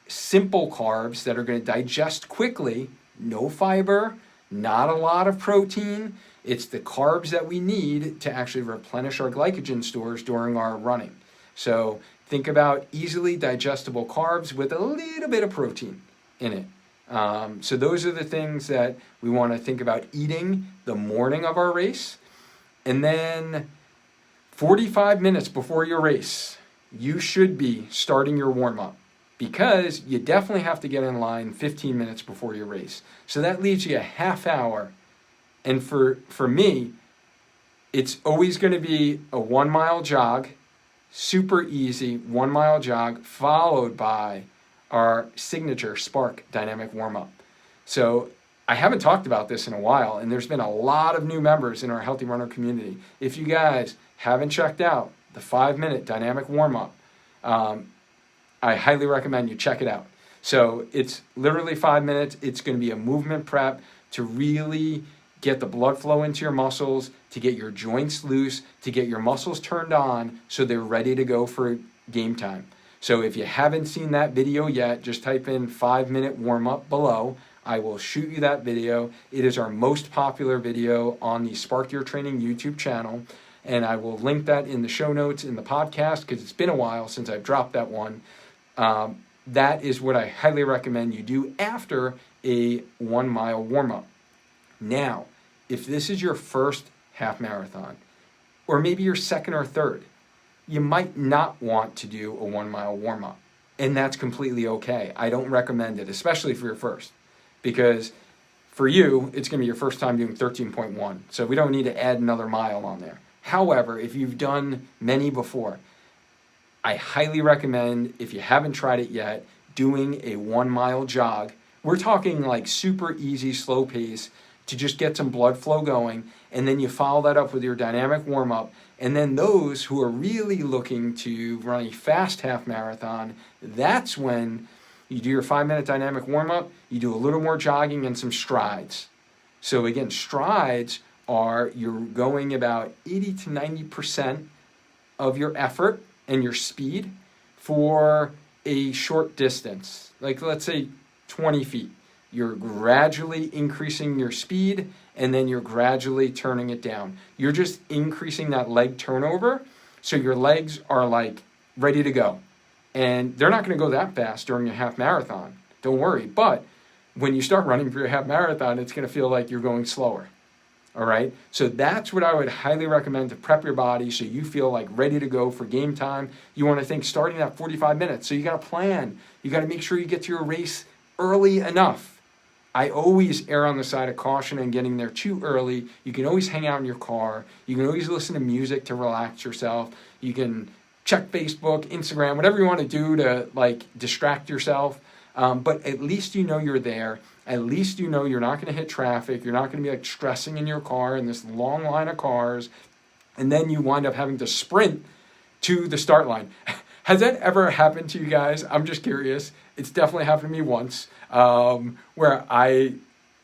Speaker 1: simple carbs that are going to digest quickly, no fiber, not a lot of protein. It's the carbs that we need to actually replenish our glycogen stores during our running. So think about easily digestible carbs with a little bit of protein in it. So those are the things that we want to think about eating the morning of our race. And then 45 minutes before your race, you should be starting your warm-up, because you definitely have to get in line 15 minutes before your race. So that leaves you a half hour. And for me, it's always going to be a 1 mile jog, super easy 1 mile jog, followed by our signature Spark dynamic warm-up. So I haven't talked about this in a while, and there's been a lot of new members in our Healthy Runner community. If you guys haven't checked out the 5-minute dynamic warm-up, I highly recommend you check it out. So it's literally 5 minutes. It's going to be a movement prep to really get the blood flow into your muscles, to get your joints loose, to get your muscles turned on so they're ready to go for game time. So if you haven't seen that video yet, just type in 5-minute warm-up below. I will shoot you that video. It is our most popular video on the Spark Your Training YouTube channel, and I will link that in the show notes in the podcast because it's been a while since I've dropped that one. That is what I highly recommend you do after a 1 mile warm-up. Now, if this is your first half marathon, or maybe your second or third, you might not want to do a 1 mile warm-up, and that's completely okay. I don't recommend it, especially for your first, because for you, it's going to be your first time doing 13.1, so we don't need to add another mile on there. However, if you've done many before, I highly recommend, if you haven't tried it yet, doing a 1 mile jog. We're talking like super easy, slow pace to just get some blood flow going, and then you follow that up with your dynamic warm-up. And then those who are really looking to run a fast half marathon, that's when you do your 5-minute dynamic warm-up, you do a little more jogging and some strides. So again, strides are you're going about 80 to 90% of your effort and your speed for a short distance, like let's say 20 feet. You're gradually increasing your speed, and then you're gradually turning it down. You're just increasing that leg turnover, so your legs are like ready to go. And they're not going to go that fast during a half marathon, don't worry. But when you start running for your half marathon, it's going to feel like you're going slower. All right, so that's what I would highly recommend to prep your body so you feel like ready to go for game time. You want to think starting at 45 minutes. So you got to plan. You got to make sure you get to your race early enough. I always err on the side of caution and getting there too early. You can always hang out in your car. You can always listen to music to relax yourself. You can check Facebook, Instagram, whatever you want to do to like distract yourself. But at least you know you're there. At least you know you're not going to hit traffic. You're not going to be like stressing in your car in this long line of cars. And then you wind up having to sprint to the start line. Has that ever happened to you guys? I'm just curious. It's definitely happened to me once where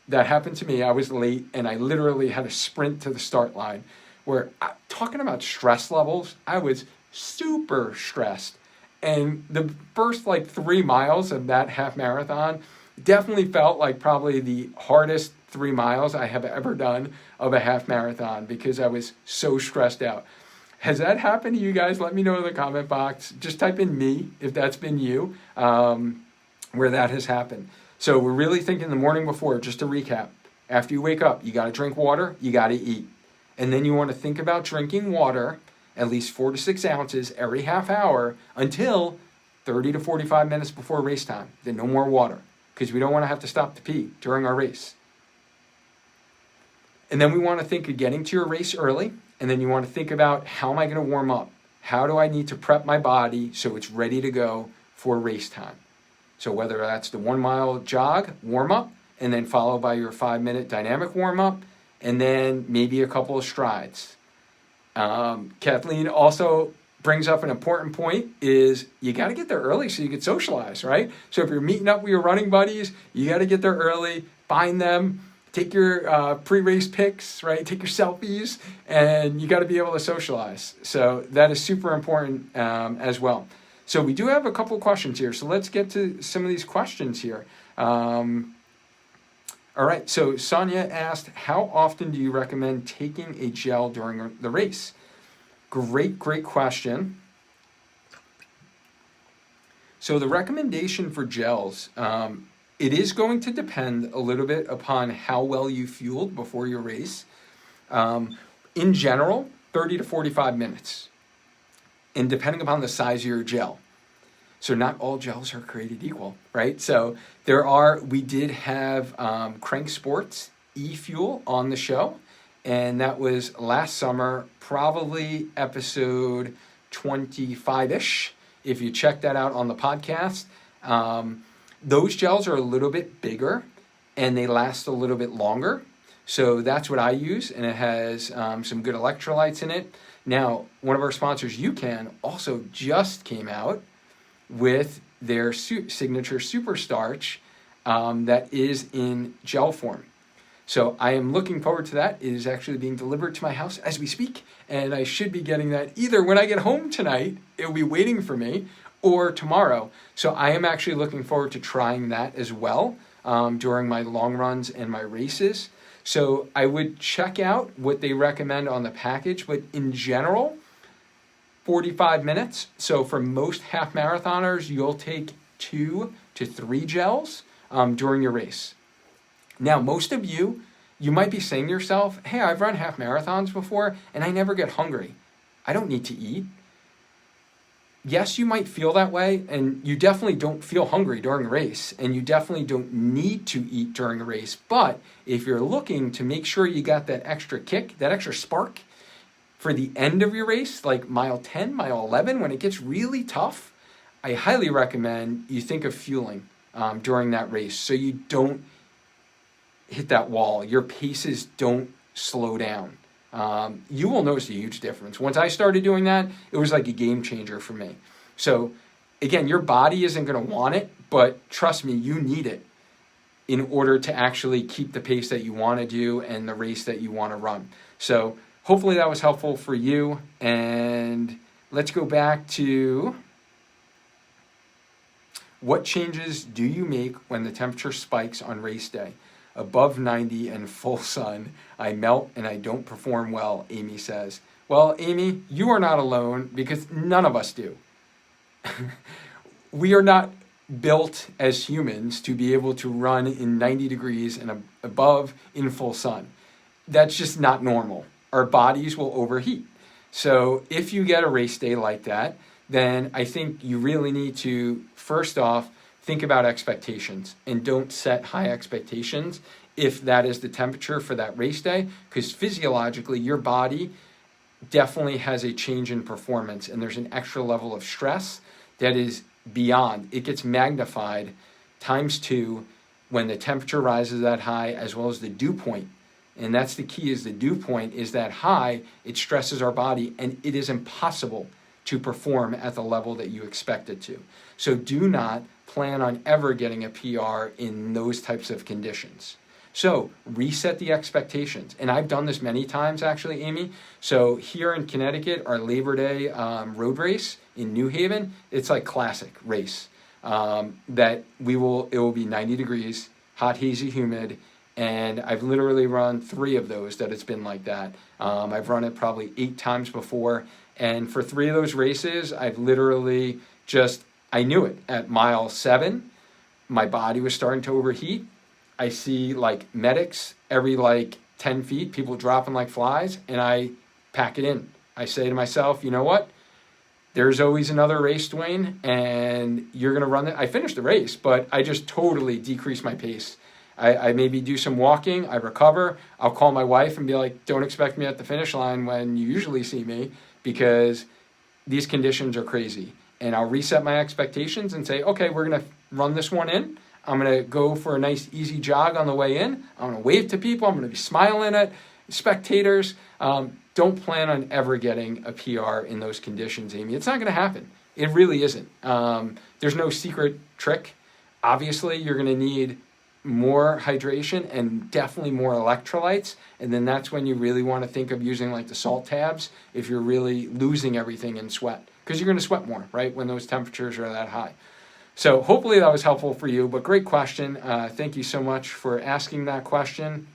Speaker 1: that happened to me. I was late and I literally had to sprint to the start line where talking about stress levels, I was super stressed. And the first like 3 miles of that half marathon definitely felt like probably the hardest 3 miles I have ever done of a half marathon because I was so stressed out. Has that happened to you guys? Let me know in the comment box. Just type in me if that's been you, where that has happened. So we're really thinking the morning before, just to recap. After you wake up, you got to drink water, you got to eat. And then you want to think about drinking water, at least 4 to 6 ounces every half hour until 30 to 45 minutes before race time. Then no more water because we don't want to have to stop to pee during our race. And then we want to think of getting to your race early. And then you want to think about, how am I going to warm up? How do I need to prep my body so it's ready to go for race time? So whether that's the 1 mile jog, warm up, and then followed by your 5-minute dynamic warm up, and then maybe a couple of strides. Kathleen also brings up an important point is you got to get there early so you can socialize, right? So if you're meeting up with your running buddies, you got to get there early, find them, take your pre-race pics, right? Take your selfies, and you got to be able to socialize. So that is super important as well. So we do have a couple of questions here. So let's get to some of these questions here. All right, so Sonia asked, how often do you recommend taking a gel during the race? Great question. So the recommendation for gels, it is going to depend a little bit upon how well you fueled before your race. In general, 30 to 45 minutes. And depending upon the size of your gel. So not all gels are created equal, right? So we did have Crank Sports eFuel on the show. And that was last summer, probably episode 25-ish. If you check that out on the podcast, those gels are a little bit bigger and they last a little bit longer. So that's what I use, and it has some good electrolytes in it. Now, one of our sponsors, UCAN, also just came out with their signature super starch that is in gel form. So I am looking forward to that. It is actually being delivered to my house as we speak, and I should be getting that either when I get home tonight, it will be waiting for me, or tomorrow. So I am actually looking forward to trying that as well during my long runs and my races. So I would check out what they recommend on the package, but in general, 45 minutes. So for most half marathoners, you'll take 2 to 3 gels during your race. Now, most of you might be saying to yourself, hey, I've run half marathons before and I never get hungry. I don't need to eat. Yes, you might feel that way, and you definitely don't feel hungry during a race, and you definitely don't need to eat during a race. But if you're looking to make sure you got that extra kick, that extra spark for the end of your race, like mile 10, mile 11, when it gets really tough, I highly recommend you think of fueling during that race so you don't hit that wall. Your paces don't slow down. You will notice a huge difference. Once I started doing that, it was like a game changer for me. So again, your body isn't going to want it, but trust me, you need it in order to actually keep the pace that you want to do and the race that you want to run. So hopefully that was helpful for you. And let's go back to what changes do you make when the temperature spikes on race day? Above 90 and full sun, I melt and I don't perform well, Amy says. Well, Amy, you are not alone because none of us do. We are not built as humans to be able to run in 90 degrees and above in full sun. That's just not normal. Our bodies will overheat. So if you get a race day like that, then I think you really need to, first off, think about expectations and don't set high expectations if that is the temperature for that race day, because physiologically your body definitely has a change in performance and there's an extra level of stress that is beyond. It gets magnified ×2 when the temperature rises that high, as well as the dew point. And that's the key, is the dew point is that high, it stresses our body and it is impossible to perform at the level that you expect it to. So do not plan on ever getting a PR in those types of conditions. So reset the expectations. And I've done this many times, actually, Amy. So here in Connecticut, our Labor Day road race in New Haven, it's like classic race. That it will be 90 degrees, hot, hazy, humid. And I've literally run 3 of those that it's been like that. I've run it probably 8 times before. And for 3 of those races, I've literally I knew it. At mile 7, my body was starting to overheat. I see like medics every 10 feet, people dropping like flies, and I pack it in. I say to myself, you know what? There's always another race, Dwayne, and you're going to run it. I finished the race, but I just totally decreased my pace. I maybe do some walking, I recover. I'll call my wife and be like, don't expect me at the finish line when you usually see me, because these conditions are crazy. And I'll reset my expectations and say, okay, we're going to run this one in. I'm going to go for a nice easy jog on the way in. I'm going to wave to people. I'm going to be smiling at spectators. Don't plan on ever getting a PR in those conditions, Amy. It's not going to happen. It really isn't. There's no secret trick. Obviously, you're going to need more hydration and definitely more electrolytes. And then that's when you really want to think of using like the salt tabs if you're really losing everything in sweat. Because you're going to sweat more, right, when those temperatures are that high. So hopefully that was helpful for you, but great question. Thank you so much for asking that question.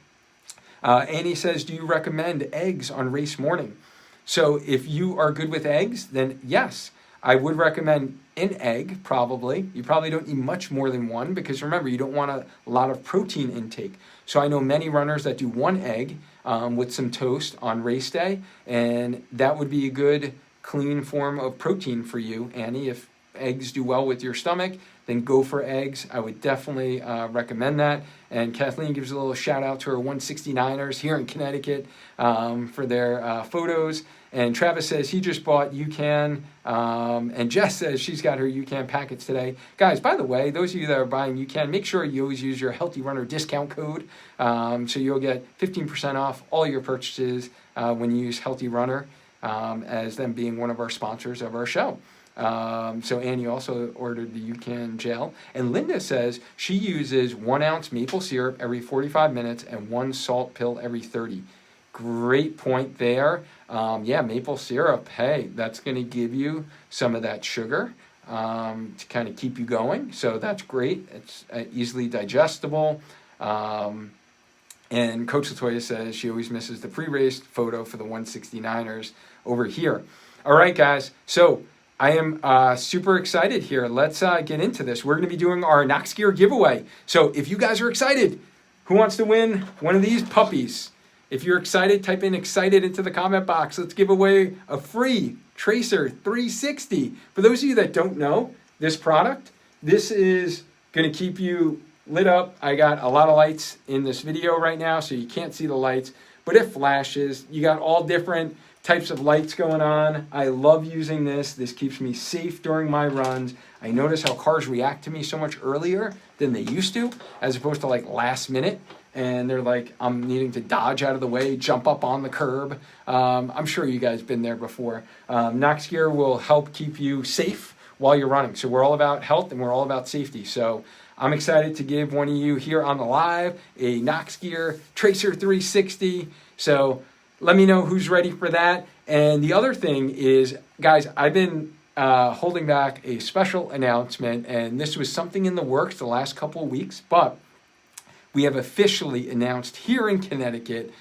Speaker 1: Annie says, do you recommend eggs on race morning? So if you are good with eggs, then yes. I would recommend an egg, probably. You probably don't need much more than one because remember, you don't want a lot of protein intake. So I know many runners that do one egg with some toast on race day, and that would be a good clean form of protein for you, Annie. If eggs do well with your stomach, then go for eggs. I would definitely recommend that. And Kathleen gives a little shout out to her 169ers here in Connecticut for their photos. And Travis says he just bought UCAN. And Jess says she's got her UCAN packets today. Guys, by the way, those of you that are buying UCAN, make sure you always use your Healthy Runner discount code. So you'll get 15% off all your purchases when you use Healthy Runner, as them being one of our sponsors of our show. So Annie also ordered the UCAN gel. And Linda says she uses 1 ounce maple syrup every 45 minutes and 1 salt pill every 30. Great point there. Yeah, maple syrup, hey, that's going to give you some of that sugar to kind of keep you going. So that's great. It's easily digestible. And Coach Latoya says she always misses the pre-race photo for the 169ers over here. All right, guys. So I am super excited here. Let's get into this. We're going to be doing our 𝙎𝙮𝙮𝙯 giveaway. So if you guys are excited, who wants to win one of these puppies? If you're excited, type in excited into the comment box. Let's give away a free Tracer 360. For those of you that don't know this product, this is going to keep you lit up. I got a lot of lights in this video right now, so you can't see the lights, but it flashes. You got all different types of lights going on. I love using this. This keeps me safe during my runs. I notice how cars react to me so much earlier than they used to, as opposed to like last minute. And they're like, I'm needing to dodge out of the way, jump up on the curb. I'm sure you guys have been there before. 𝙎𝙮𝙮𝙯 will help keep you safe while you're running. So we're all about health and we're all about safety. So I'm excited to give one of you here on the live a 𝙎𝙮𝙮𝙯 Tracer 360. So let me know who's ready for that. And the other thing is, guys, I've been holding back a special announcement, and this was something in the works the last couple of weeks, but we have officially announced here in Connecticut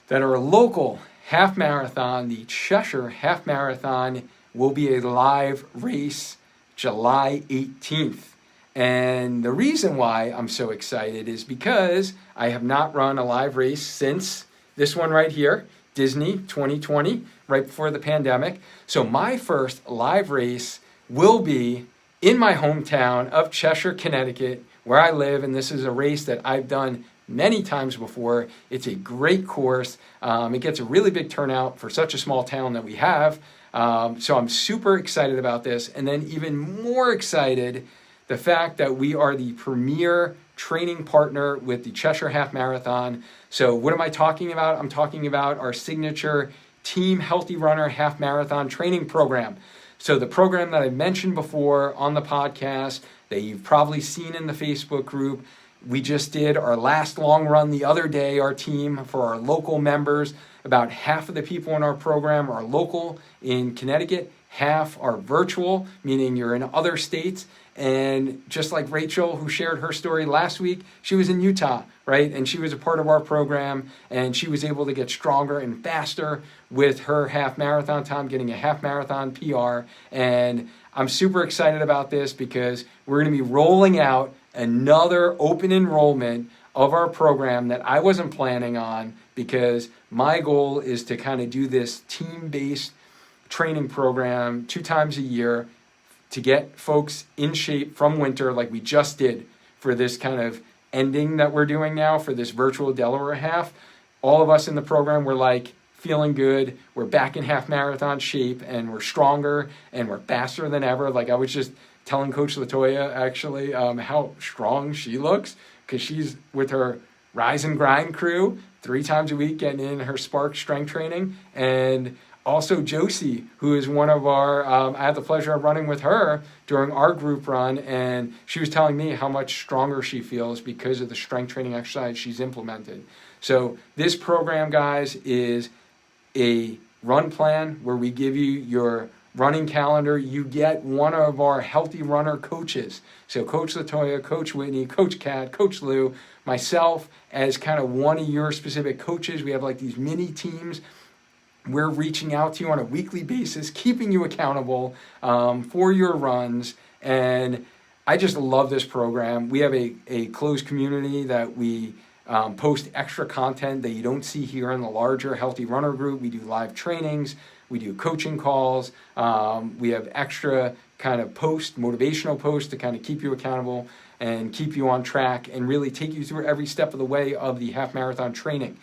Speaker 1: that our local half marathon, the Cheshire Half Marathon, will be a live race July 18th. And the reason why I'm so excited is because I have not run a live race since this one right here, Disney 2020, right before the pandemic. So my first live race will be in my hometown of Cheshire, Connecticut, where I live, and this is a race that I've done many times before. It's a great course. It gets a really big turnout for such a small town that we have. So I'm super excited about this. And then even more excited, the fact that we are the premier training partner with the Cheshire Half Marathon. So what am I talking about? I'm talking about our signature Team Healthy Runner Half Marathon training program. So the program that I mentioned before on the podcast that you've probably seen in the Facebook group, we just did our last long run the other day, our team, for our local members. About half of the people in our program are local in Connecticut, half are virtual, meaning you're in other states. And just like Rachel, who shared her story last week, she was in Utah, right? And she was a part of our program, and she was able to get stronger and faster with her half marathon time, getting a half marathon PR. And I'm super excited about this because we're going to be rolling out another open enrollment of our program that I wasn't planning on, because my goal is to kind of do this team-based training program 2 times a year to get folks in shape from winter, like we just did for this kind of ending that we're doing now for this virtual Delaware half. All of us in the program were like feeling good. We're back in half marathon shape, and we're stronger and we're faster than ever. Like I was just telling Coach Latoya actually how strong she looks, because she's with her Rise and Grind crew 3 times a week getting in her Spark strength training. And also Josie, who is one of our, I had the pleasure of running with her during our group run, and she was telling me how much stronger she feels because of the strength training exercise she's implemented. So this program, guys, is a run plan where we give you your running calendar. You get one of our Healthy Runner coaches. So Coach Latoya, Coach Whitney, Coach Kat, Coach Lou, myself as kind of one of your specific coaches. We have like these mini teams We're reaching out to you on a weekly basis, keeping you accountable for your runs. And I just love this program. We have a closed community that we post extra content that you don't see here in the larger Healthy Runner group. We do live trainings. We do coaching calls. We have extra kind of motivational posts to kind of keep you accountable and keep you on track and really take you through every step of the way of the half marathon training.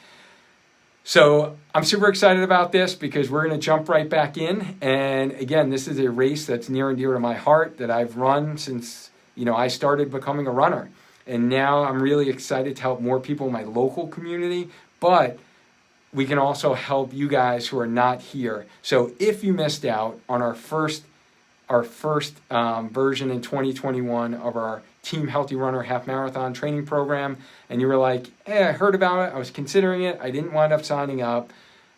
Speaker 1: So I'm super excited about this because we're going to jump right back in. And again, this is a race that's near and dear to my heart that I've run since, I started becoming a runner. And now I'm really excited to help more people in my local community, but we can also help you guys who are not here. So if you missed out on our first version in 2021 of our Team Healthy Runner Half Marathon training program, and you were like, I heard about it, I was considering it, I didn't wind up signing up,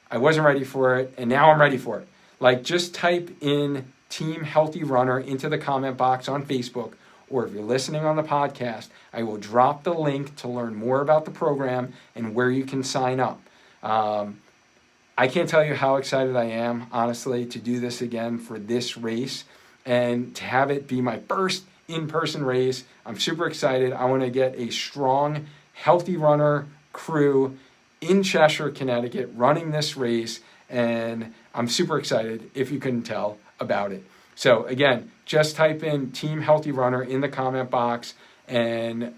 Speaker 1: I wasn't ready for it, and now I'm ready for it. Like, just type in Team Healthy Runner into the comment box on Facebook, or if you're listening on the podcast, I will drop the link to learn more about the program and where you can sign up. I can't tell you how excited I am, honestly, to do this again for this race and to have it be my first in-person race. I'm super excited. I want to get a strong, healthy runner crew in Cheshire, Connecticut, running this race, and I'm super excited, if you couldn't tell, about it. So again, just type in Team Healthy Runner in the comment box, and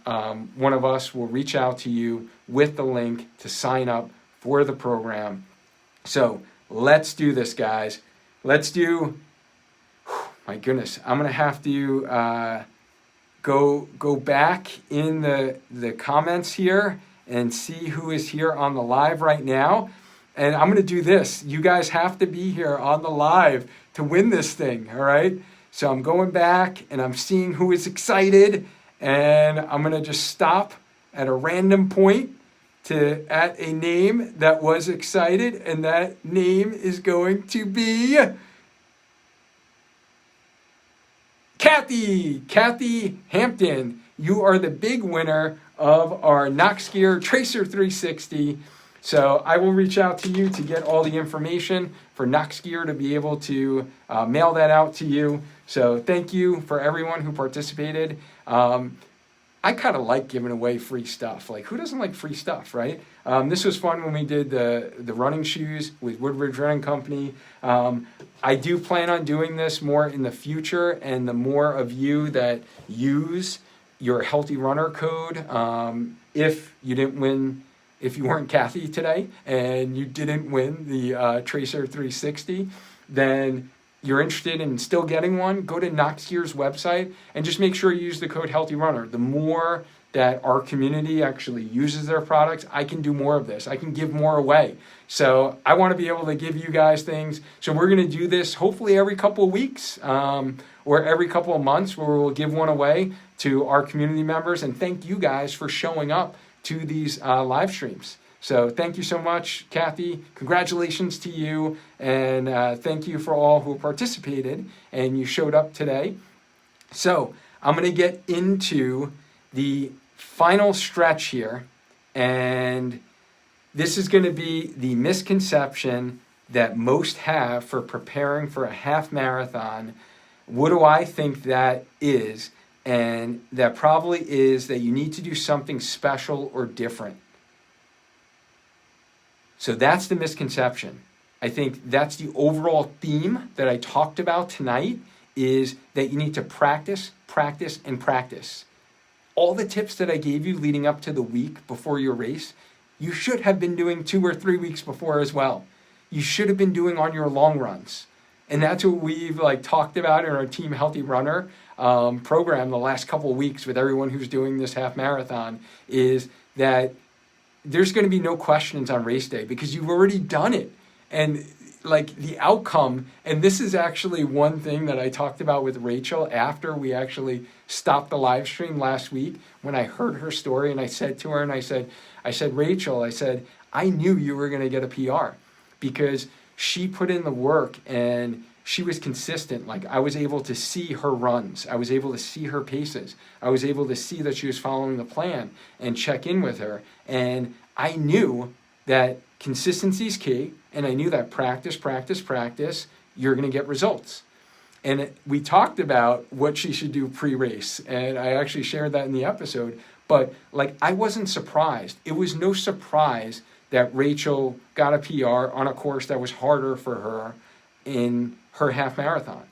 Speaker 1: one of us will reach out to you with the link to sign up for the program. So let's do this, guys. Let's do, my goodness, I'm going to have to go back in the comments here and see who is here on the live right now. And I'm going to do this. You guys have to be here on the live to win this thing, all right? So I'm going back and I'm seeing who is excited, and I'm going to just stop at a random point at a name that was excited, and that name is going to be Kathy Hampton. You are the big winner of our 𝙎𝙃 Tracer 360. So I will reach out to you to get all the information for 𝙎𝙃 to be able to mail that out to you. So thank you for everyone who participated. I kind of like giving away free stuff. Like, who doesn't like free stuff, right? This was fun when we did the running shoes with Woodbridge Running Company. I do plan on doing this more in the future, and the more of you that use your Healthy Runner code, if you weren't Kathy today and you didn't win the Tracer 360, then you're interested in still getting one, go to 𝙎𝙃's website and just make sure you use the code Healthy Runner. The more that our community actually uses their products, I can do more of this. I can give more away. So I want to be able to give you guys things. So we're going to do this hopefully every couple of weeks or every couple of months, where we'll give one away to our community members. And thank you guys for showing up to these live streams. So thank you so much, Kathy. Congratulations to you, and thank you for all who participated and you showed up today. So I'm going to get into the final stretch here, and this is going to be the misconception that most have for preparing for a half marathon. What do I think that is? And that probably is that you need to do something special or different. So that's the misconception. I think that's the overall theme that I talked about tonight, is that you need to practice, practice, and practice. All the tips that I gave you leading up to the week before your race, you should have been doing 2 or 3 weeks before as well. You should have been doing on your long runs. And that's what we've talked about in our Team Healthy Runner program the last couple of weeks with everyone who's doing this half marathon, is that there's going to be no questions on race day because you've already done it. And the outcome, and this is actually one thing that I talked about with Rachel after we actually stopped the live stream last week, when I heard her story, and I said to her, and I said, Rachel, I knew you were going to get a PR because she put in the work and she was consistent. I was able to see her runs. I was able to see her paces. I was able to see that she was following the plan and check in with her. And I knew that consistency is key, and I knew that practice, practice, practice, you're going to get results. And we talked about what she should do pre-race, and I actually shared that in the episode. But like, I wasn't surprised. It was no surprise that Rachel got a PR on a course that was harder for her in her half marathon.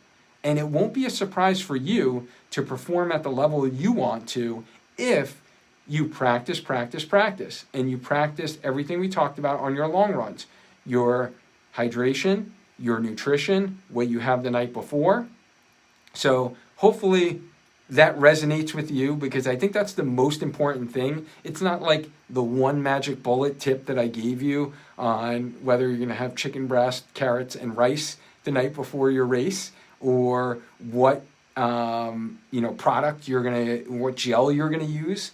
Speaker 1: And it won't be a surprise for you to perform at the level you want to if you practice, practice, practice. And you practice everything we talked about on your long runs. Your hydration, your nutrition, what you have the night before. So hopefully that resonates with you, because I think that's the most important thing. It's not like the one magic bullet tip that I gave you on whether you're going to have chicken breast, carrots, and rice the night before your race, or what product what gel you're gonna use.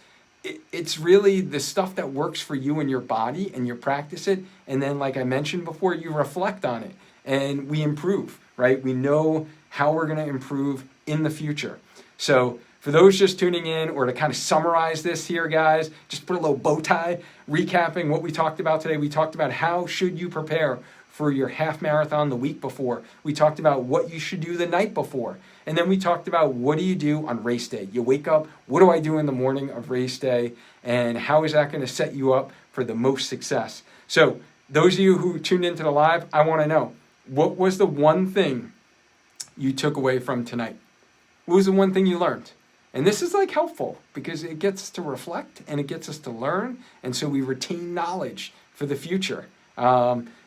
Speaker 1: It's really the stuff that works for you and your body, and you practice it, and then, like I mentioned before, you reflect on it, and we improve, right? We know how we're gonna improve in the future. So for those just tuning in, or to kind of summarize this here, guys, just put a little bow tie, recapping what we talked about today. We talked about how should you prepare for your half marathon the week before. We talked about what you should do the night before. And then we talked about what do you do on race day. You wake up, what do I do in the morning of race day? And how is that going to set you up for the most success? So those of you who tuned into the live, I want to know, what was the one thing you took away from tonight? What was the one thing you learned? And this is like helpful, because it gets us to reflect and it gets us to learn. And so we retain knowledge for the future.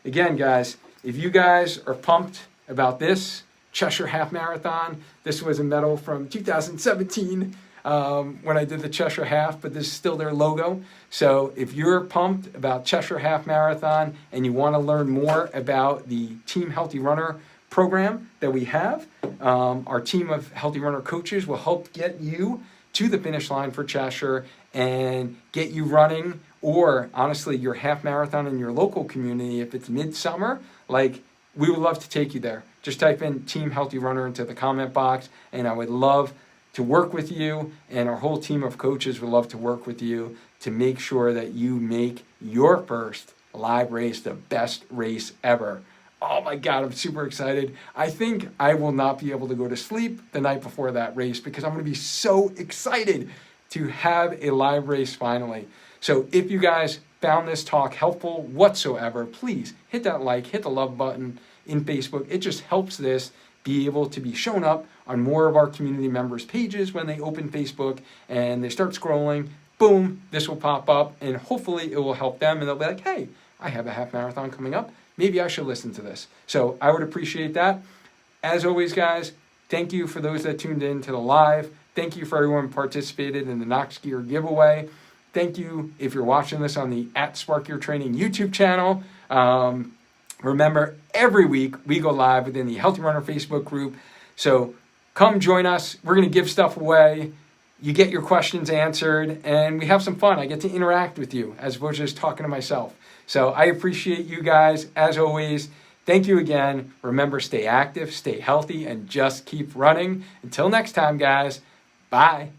Speaker 1: Again, guys, if you guys are pumped about this Cheshire Half Marathon, this was a medal from 2017 when I did the Cheshire Half, but this is still their logo. So if you're pumped about Cheshire Half Marathon and you want to learn more about the Team Healthy Runner program that we have, our team of Healthy Runner coaches will help get you to the finish line for Cheshire and get you running, or honestly, your half marathon in your local community. If it's midsummer, we would love to take you there. Just type in Team Healthy Runner into the comment box, and I would love to work with you, and our whole team of coaches would love to work with you to make sure that you make your first live race the best race ever. Oh my God, I'm super excited. I think I will not be able to go to sleep the night before that race, because I'm going to be so excited to have a live race finally. So if you guys found this talk helpful whatsoever, please hit that like, hit the love button in Facebook. It just helps this be able to be shown up on more of our community members' pages when they open Facebook and they start scrolling. Boom, this will pop up, and hopefully it will help them, and they'll be like, hey, I have a half marathon coming up. Maybe I should listen to this. So I would appreciate that. As always, guys, thank you for those that tuned in to the live. Thank you for everyone who participated in the Knox Gear giveaway. Thank you if you're watching this on the @SparkYourTraining YouTube channel. Remember, every week we go live within the Healthy Runner Facebook group. So come join us. We're going to give stuff away. You get your questions answered, and we have some fun. I get to interact with you as opposed to just talking to myself. So I appreciate you guys, as always. Thank you again. Remember, stay active, stay healthy, and just keep running. Until next time, guys. Bye.